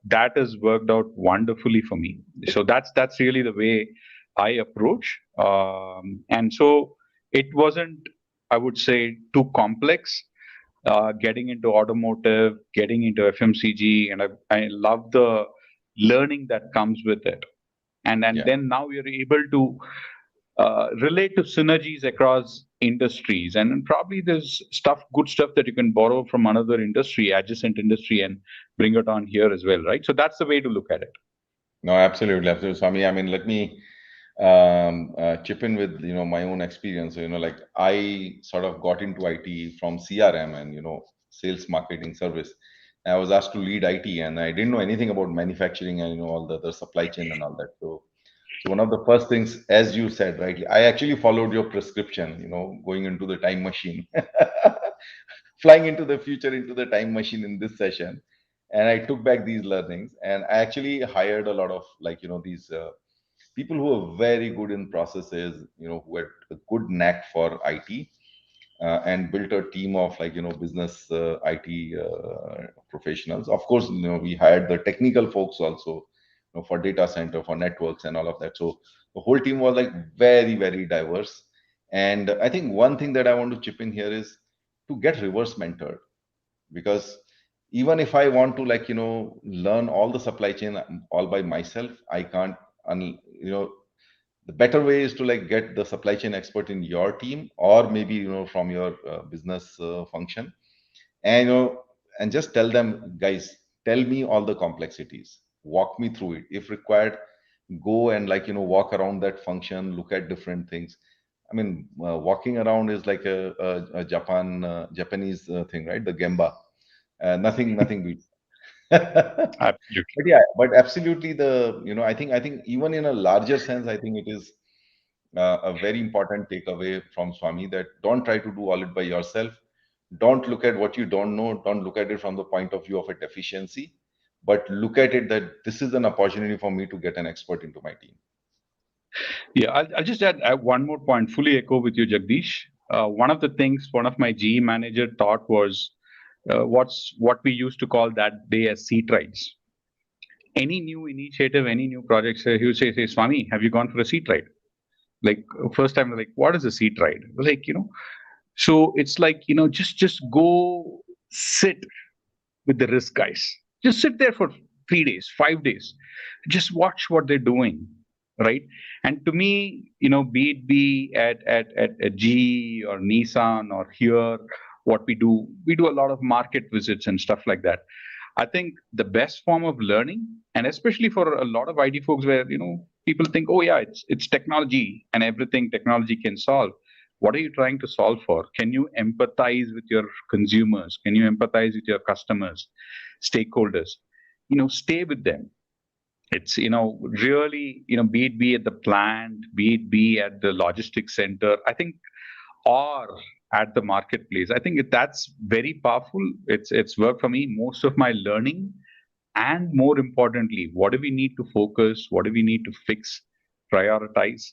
that has worked out wonderfully for me. So that's really the way I approach. And so it wasn't, I would say, too complex. Getting into automotive, getting into FMCG, and I love the learning that comes with it. And Yeah. then now you're able to relate to synergies across industries, and then probably there's good stuff that you can borrow from another industry, adjacent industry, and bring it on here as well, right? So that's the way to look at it. No, absolutely, absolutely, Swami. I mean, let me chip in with my own experience. Like I sort of got into IT from CRM and sales, marketing, service. I was asked to lead IT, and I didn't know anything about manufacturing and all the other supply chain and all that. So one of the first things, as you said rightly, I actually followed your prescription. Going into the time machine, flying into the future into the time machine in this session, and I took back these learnings, and I actually hired a lot of these people who are very good in processes, who had a good knack for IT, and built a team of business IT professionals. Of course, we hired the technical folks also, for data center, for networks, and all of that. So the whole team was like very, very diverse. And I think one thing that I want to chip in here is to get reverse mentored, because even if I want to learn all the supply chain all by myself, I can't. The better way is to get the supply chain expert in your team, or maybe from your business function, and and just tell them, guys, tell me all the complexities, walk me through it if required. Go and walk around that function, look at different things. I mean, walking around is like a Japanese thing, right? The gemba, nothing beats. Absolutely. But yeah, but absolutely, I think even in a larger sense, I think it is a very important takeaway from Swami, that don't try to do all it by yourself. Don't look at what you don't know. Don't look at it from the point of view of a deficiency, but look at it that this is an opportunity for me to get an expert into my team. Yeah, I'll just add one more point, fully echo with you, Jagdish. One of the things one of my GE manager taught was what we used to call that day as Seatrides. Any new initiative, any new project, he would say, Swami, have you gone for a Seatride? Like first time, like, what is a Seatride? Like, so it's like, just go sit with the risk guys. Just sit there for 3 days, 5 days. Just watch what they're doing, right? And to me, be it be at GE or Nissan or here, what we do a lot of market visits and stuff like that. I think the best form of learning, and especially for a lot of IT folks, where people think, oh yeah, it's technology and everything technology can solve. What are you trying to solve for? Can you empathize with your consumers? Can you empathize with your customers, stakeholders? Stay with them. It's really be it be at the plant, be it be at the logistics center. I think or at the marketplace. I think that's very powerful. It's worked for me. Most of my learning, and more importantly, what do we need to focus? What do we need to fix? Prioritize.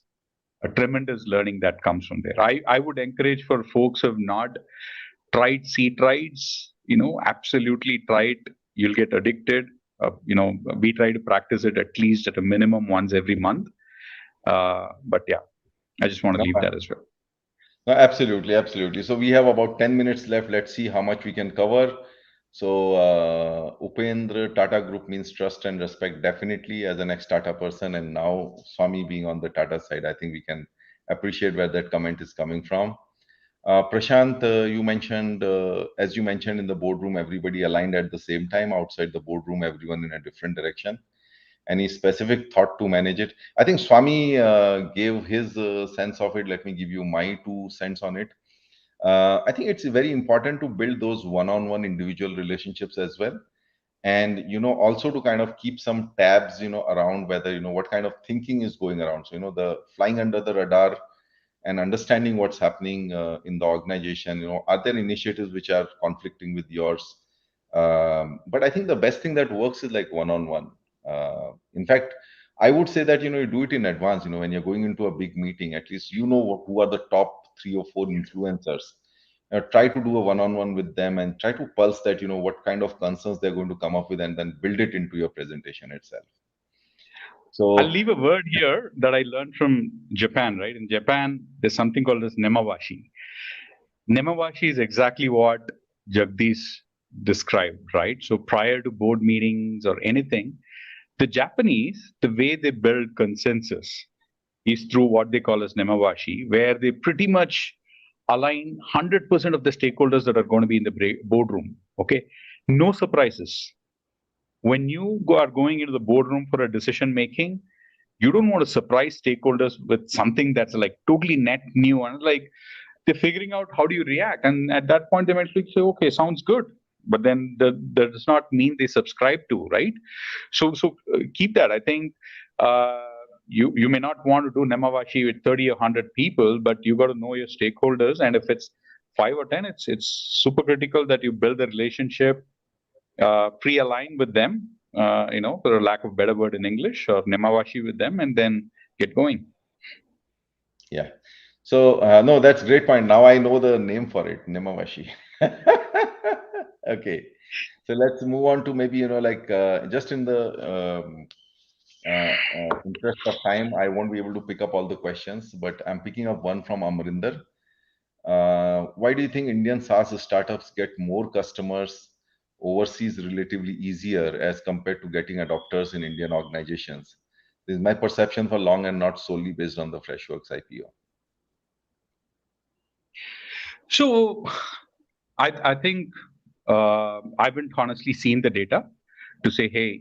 A tremendous learning that comes from there. I would encourage for folks who have not tried Seatrides, absolutely try it. You'll get addicted. We try to practice it at least at a minimum once every month. But yeah, I just want to leave that as well. No, absolutely, absolutely. So we have about 10 minutes left. Let's see how much we can cover. So Upendra, Tata Group means trust and respect, definitely, as an ex-Tata person. And now Swami being on the Tata side, I think we can appreciate where that comment is coming from. Prashant, you mentioned, as you mentioned in the boardroom, everybody aligned at the same time. Outside the boardroom, everyone in a different direction. Any specific thought to manage it? I think Swami gave his sense of it. Let me give you my 2 cents on it. I think it's very important to build those one-on-one individual relationships as well, and also to kind of keep some tabs around whether what kind of thinking is going around. So the flying under the radar and understanding what's happening in the organization. Are there initiatives which are conflicting with yours? But I think the best thing that works is like one-on-one. In fact, I would say that you do it in advance. When you're going into a big meeting, at least who are the top 3 or 4 influencers. Try to do a one-on-one with them and try to pulse that what kind of concerns they're going to come up with, and then build it into your presentation itself. So I'll leave a word here that I learned from Japan, right? In Japan, there's something called as Nemavashi. Nemavashi is exactly what Jagdish described, right? So prior to board meetings or anything, the Japanese, the way they build consensus is through what they call as Nemavashi, where they pretty much align 100% of the stakeholders that are going to be in the boardroom. Okay, no surprises. When you are going into the boardroom for a decision making, you don't want to surprise stakeholders with something that's like totally net new, and like they're figuring out how do you react, and at that point they might say, okay, sounds good, but then that does not mean they subscribe to, right? So keep that. I think you may not want to do Nemavashi with 30 or 100 people, but you got to know your stakeholders, and if it's 5 or 10, it's super critical that you build a relationship, pre-align with them, for a lack of better word in English, or Nemavashi with them, and then get going. Yeah. So no, that's a great point. Now I know the name for it, Nemavashi. Okay. So let's move on to maybe just in the interest of time, I won't be able to pick up all the questions, but I'm picking up one from Amarinder. Why do you think Indian SaaS startups get more customers overseas relatively easier as compared to getting adopters in Indian organizations? This is my perception for long and not solely based on the Freshworks IPO. So I think I haven't honestly seen the data to say, hey,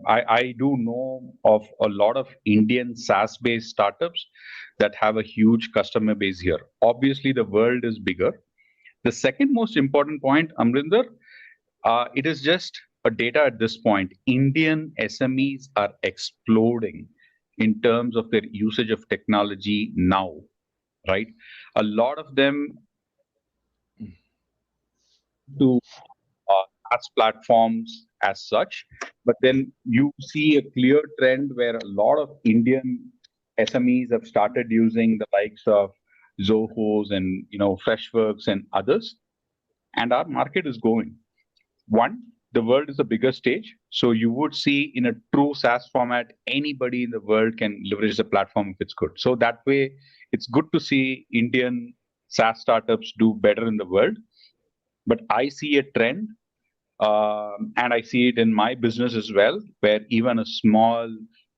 I do know of a lot of Indian SaaS-based startups that have a huge customer base here. Obviously, the world is bigger. The second most important point, Amrinder, it is just a data at this point. Indian SMEs are exploding in terms of their usage of technology now, right? A lot of them to SaaS platforms as such, but then you see a clear trend where a lot of Indian SMEs have started using the likes of Zohos and Freshworks and others, and our market is growing. One, the world is a bigger stage, so you would see in a true SaaS format, anybody in the world can leverage the platform if it's good. So that way, it's good to see Indian SaaS startups do better in the world. But I see a trend, and I see it in my business as well, where even a small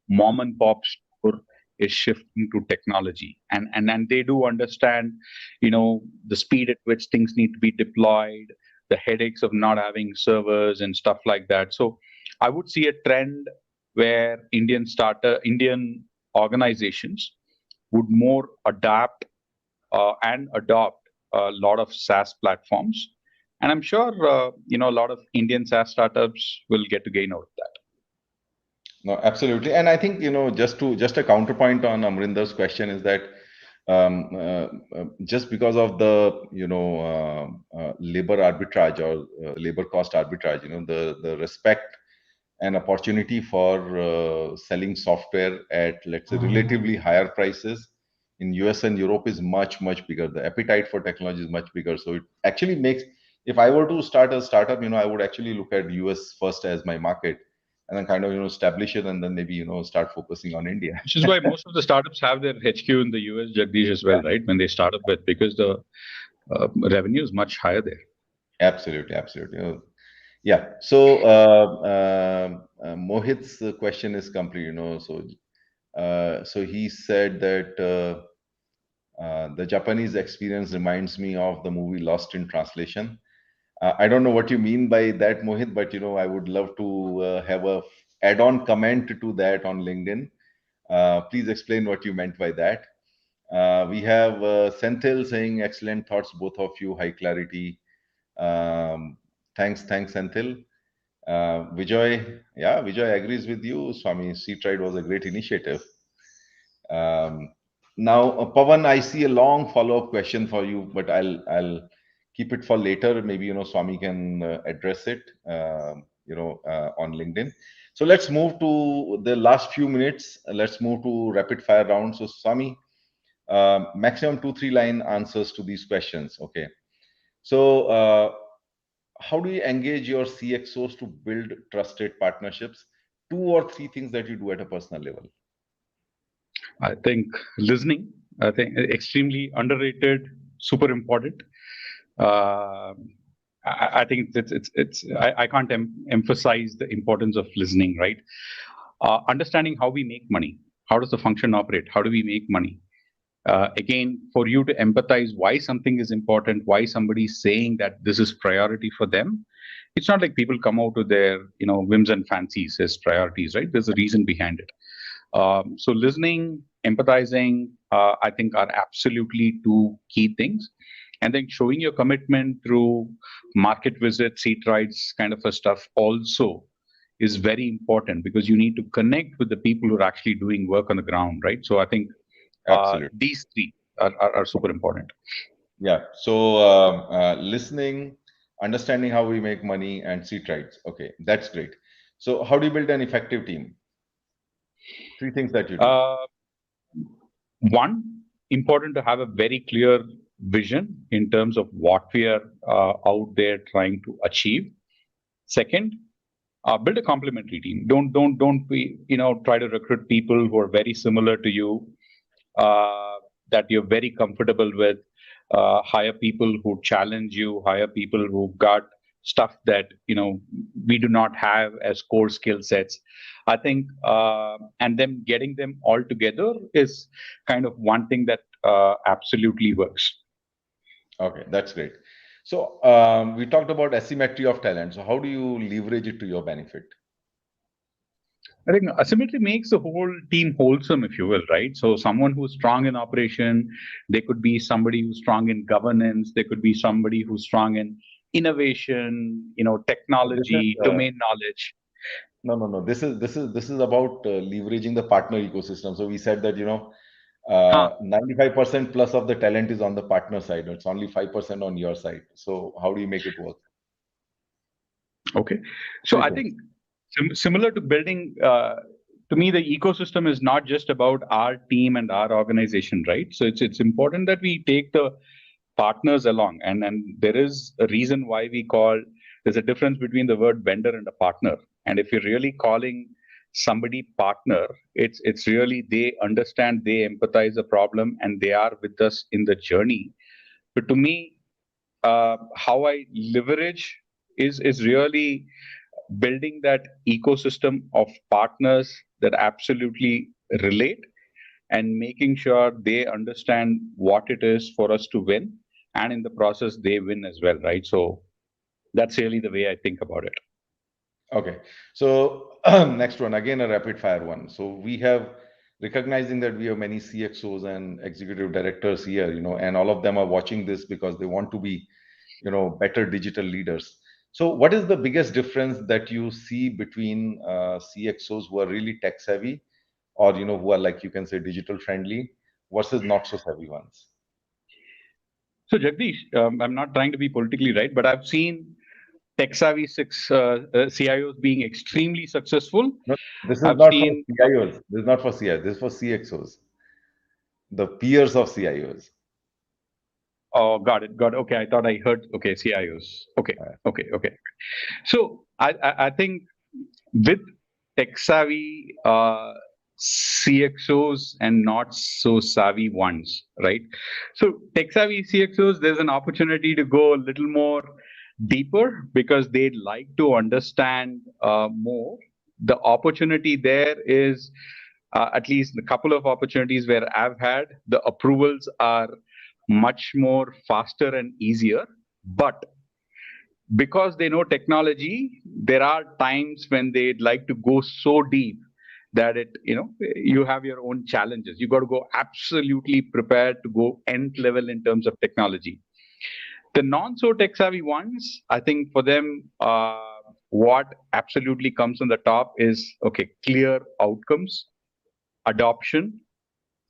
mom and pop store is shifting to technology, and they do understand, the speed at which things need to be deployed, the headaches of not having servers and stuff like that. So I would see a trend where Indian organizations would more adapt and adopt a lot of SaaS platforms. And I'm sure, a lot of Indian SaaS startups will get to gain out of that. No, absolutely. And I think, just a counterpoint on Amarinder's question is that just because of the, labor arbitrage or labor cost arbitrage, the respect and opportunity for selling software at, let's say, relatively higher prices in US and Europe is much, much bigger. The appetite for technology is much bigger. So it actually makes, if I were to start a startup, I would actually look at US first as my market, and then kind of, establish it, and then maybe, start focusing on India. Which is why most of the startups have their HQ in the US, Jagdish, as well, right? When they start up with, because the revenue is much higher there. Absolutely, absolutely. Yeah. So Mohit's question is complete. So he said that the Japanese experience reminds me of the movie Lost in Translation. I don't know what you mean by that, Mohit, but I would love to have a add-on comment to that on LinkedIn. Please explain what you meant by that. We have Senthil saying, excellent thoughts, both of you, high clarity. Thanks, Senthil. Vijay agrees with you. Swami, Seatride was a great initiative. Now, Pawan, I see a long follow-up question for you, but I'll keep it for later. Maybe Swami can address it, on LinkedIn. So let's move to the last few minutes. Let's move to rapid fire round. So Swami, maximum 2-3 line answers to these questions. Okay. So how do you engage your CXOs to build trusted partnerships? 2 or 3 things that you do at a personal level. I think listening, I think extremely underrated, super important. I think I can't emphasize the importance of listening, right? Understanding how we make money. How does the function operate? How do we make money? Again, for you to empathize why something is important, why somebody is saying that this is priority for them. It's not like people come out with their, whims and fancies as priorities, right? There's a reason behind it. So listening, empathizing, I think are absolutely 2 key things. And then showing your commitment through market visits, Seatrides, kind of a stuff also is very important, because you need to connect with the people who are actually doing work on the ground, right? So I think these 3 are super important. Yeah. So listening, understanding how we make money, and Seatrides. Okay, that's great. So how do you build an effective team? 3 things that you do. One, important to have a very clear vision in terms of what we are out there trying to achieve. Second, build a complementary team. Don't be, try to recruit people who are very similar to you, that you're very comfortable with. Hire people who challenge you, hire people who got stuff that we do not have as core skill sets. I think, and then getting them all together is kind of one thing that absolutely works. Okay, that's great. So we talked about asymmetry of talent. So how do you leverage it to your benefit? I think asymmetry makes the whole team wholesome, if you will, right? So someone who's strong in operation, they could be somebody who's strong in governance, they could be somebody who's strong in innovation, technology, domain knowledge. No. This is about leveraging the partner ecosystem. So we said that 95% plus of the talent is on the partner side. It's only 5% on your side. So how do you make it work? Okay, so I think similar to building to me, the ecosystem is not just about our team and our organization, right? So it's important that we take the partners along, and there is a reason why there's a difference between the word vendor and a partner. And if you're really calling somebody partner, it's really they understand, they empathize the problem, and they are with us in the journey. But to me, how I leverage is really building that ecosystem of partners that absolutely relate, and making sure they understand what it is for us to win, and in the process they win as well, right? So that's really the way I think about it. Okay. So next one, again, a rapid fire one. So we have recognizing that we have many CXOs and executive directors here, and all of them are watching this because they want to be, better digital leaders. So what is the biggest difference that you see between CXOs who are really tech savvy, or, who are, like, you can say, digital friendly, versus not so savvy ones? So Jagdish, I'm not trying to be politically right, but I've seen tech savvy CIOs being extremely successful. No, this is I've not for seen CIOs. This is not for CIOs. This is for CXOs, the peers of CIOs. Oh, got it. Okay, I thought I heard. Okay, CIOs. Okay. So I think with tech savvy CXOs and not so savvy ones, right? So tech savvy CXOs, there's an opportunity to go a little more deeper because they'd like to understand more. The opportunity there is at least a couple of opportunities where I've had the approvals are much more faster and easier, but because they know technology, there are times when they'd like to go so deep that you have your own challenges. You got to go absolutely prepared to go nth level in terms of technology. The non so tech savvy ones, I think for them, what absolutely comes on the top is okay, clear outcomes, adoption,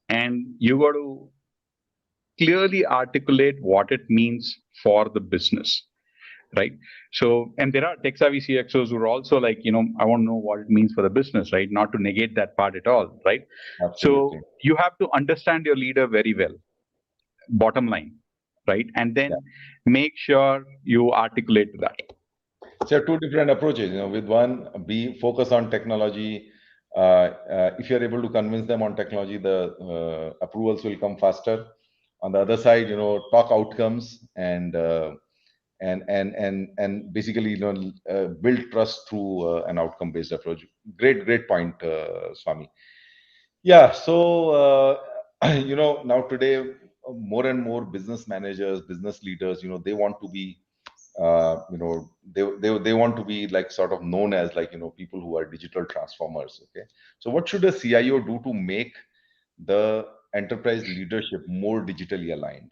and you got to clearly articulate what it means for the business, right? So, and there are tech savvy CXOs who are also like, I want to know what it means for the business, right? Not to negate that part at all, right? Absolutely. So you have to understand your leader very well, bottom line, right? And then make sure you articulate that. So two different approaches. With one, be focus on technology. If you're able to convince them on technology, the approvals will come faster. On the other side, talk outcomes and basically, build trust through an outcome-based approach. Great point, Swami. Yeah. So now today, more and more business managers, business leaders, they want to be they want to be like sort of known as, like, people who are digital transformers. Okay, so what should a CIO do to make the enterprise leadership more digitally aligned?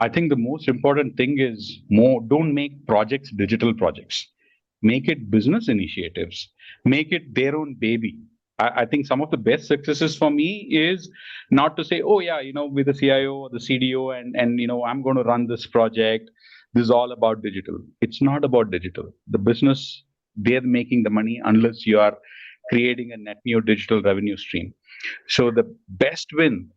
I think the most important thing is don't make projects digital projects. Make it business initiatives. Make it their own baby. I think some of the best successes for me is not to say, oh yeah, with the CIO or the CDO, and I'm going to run this project. This is all about digital. It's not about digital. The business, they're making the money unless you are creating a net new digital revenue stream. So the best win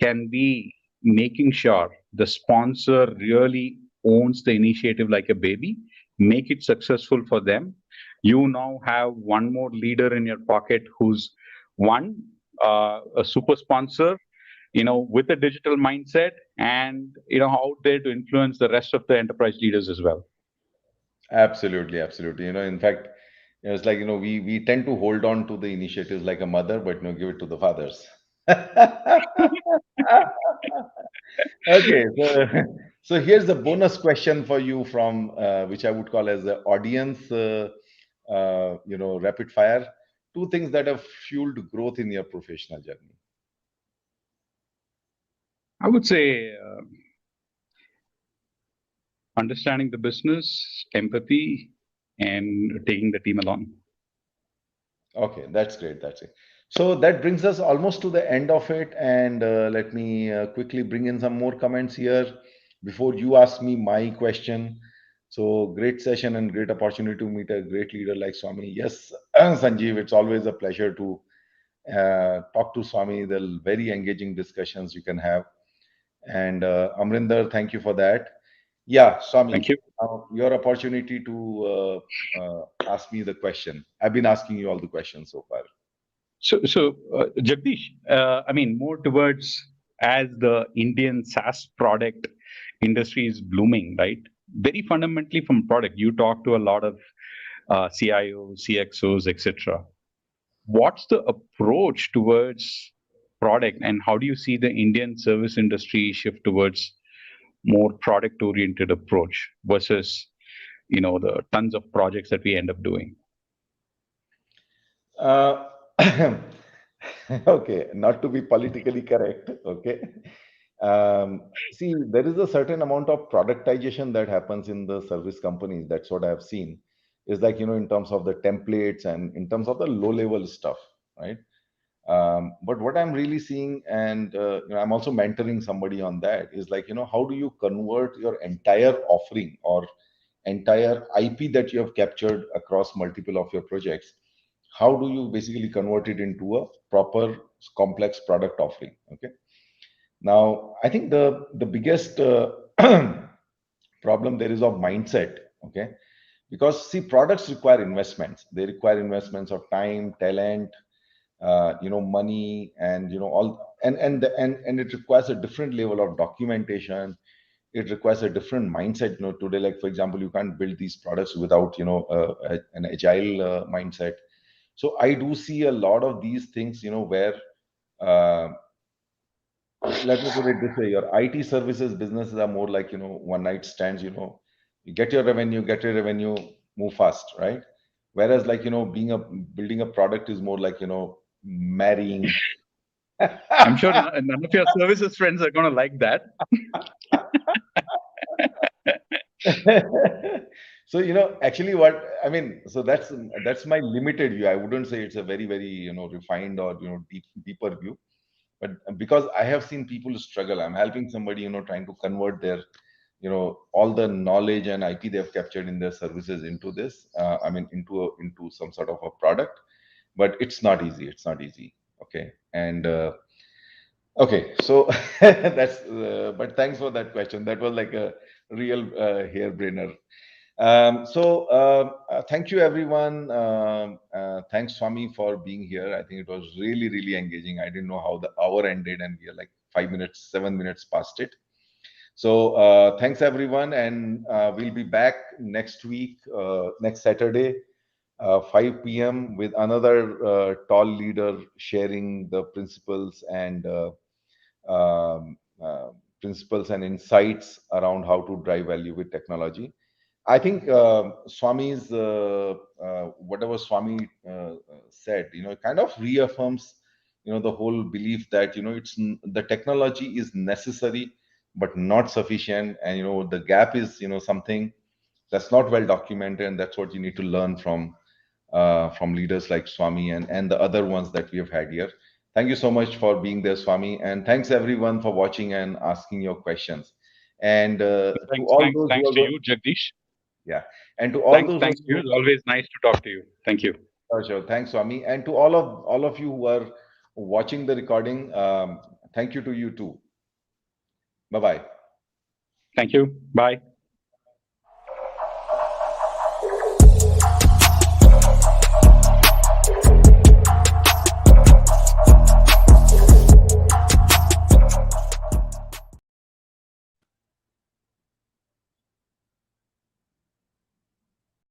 can be making sure the sponsor really owns the initiative like a baby, make it successful for them. You now have one more leader in your pocket who's a super sponsor, with a digital mindset, and out there to influence the rest of the enterprise leaders as well. Absolutely. In fact, it's like, we tend to hold on to the initiatives like a mother, but give it to the fathers. Okay, so here's a bonus question for you from which I would call as the audience, rapid fire. Two things that have fueled growth in your professional journey. I would say understanding the business, empathy, and taking the team along. Okay, that's great. That's it. So that brings us almost to the end of it. And let me quickly bring in some more comments here before you ask me my question. So great session and great opportunity to meet a great leader like Swami. Yes, Sanjeev, it's always a pleasure to talk to Swami. The very engaging discussions you can have. And Amrinder, thank you for that. Yeah, Swami, Thank you. your opportunity to ask me the question. I've been asking you all the questions so far. So, Jagdish, I mean, more towards as the Indian SaaS product industry is blooming, right? Very fundamentally from product, you talk to a lot of CIOs, CXOs, etc. What's the approach towards product, and how do you see the Indian service industry shift towards more product-oriented approach versus, the tons of projects that we end up doing? Uh, okay, not to be politically correct. Okay. See, there is a certain amount of productization that happens in the service companies. That's what I've seen. Is like, in terms of the templates and in terms of the low level stuff, right? But what I'm really seeing, and I'm also mentoring somebody on that, is like, how do you convert your entire offering or entire IP that you have captured across multiple of your projects? How do you basically convert it into a proper complex product offering? Okay. Now, I think the biggest problem there is of mindset. Okay, because see, products require investments. They require investments of time, talent, money, and all, and it requires a different level of documentation. It requires a different mindset. Today, like for example, you can't build these products without an agile mindset. So I do see a lot of these things, where uh, let me put it this way: your IT services businesses are more like one night stands. You get your revenue, move fast, right? Whereas like building a product is more like marrying. I'm sure none of your services friends are going to like that. So actually what I mean, so that's my limited view. I wouldn't say it's a very very refined or deeper view, but because I have seen people struggle, I'm helping somebody trying to convert their all the knowledge and IP they have captured in their services into this I mean into some sort of a product. But it's not easy, okay. And okay, so that's but thanks for that question. That was like a real hair brainer. Thank you, everyone. Thanks, Swami, for being here. I think it was really, really engaging. I didn't know how the hour ended, and we are like 5 minutes, 7 minutes past it. So, thanks, everyone. And we'll be back next week, next Saturday, 5 p.m., with another tall leader sharing the um, uh, principles and insights around how to drive value with technology. I think Swami's whatever Swami said, kind of reaffirms, the whole belief that the technology is necessary but not sufficient, and the gap is something that's not well documented, and that's what you need to learn from leaders like Swami and the other ones that we have had here. Thank you so much for being there, Swami, and thanks everyone for watching and asking your questions. And to Thanks, all thanks, those thanks who to are you, Jagdish. yeah, and to all those Thanks to you. It's always nice to talk to you. Thank you. sure, thanks, Swami, and to all of you who are watching the recording, thank you to you too. Bye bye. Thank you. Bye.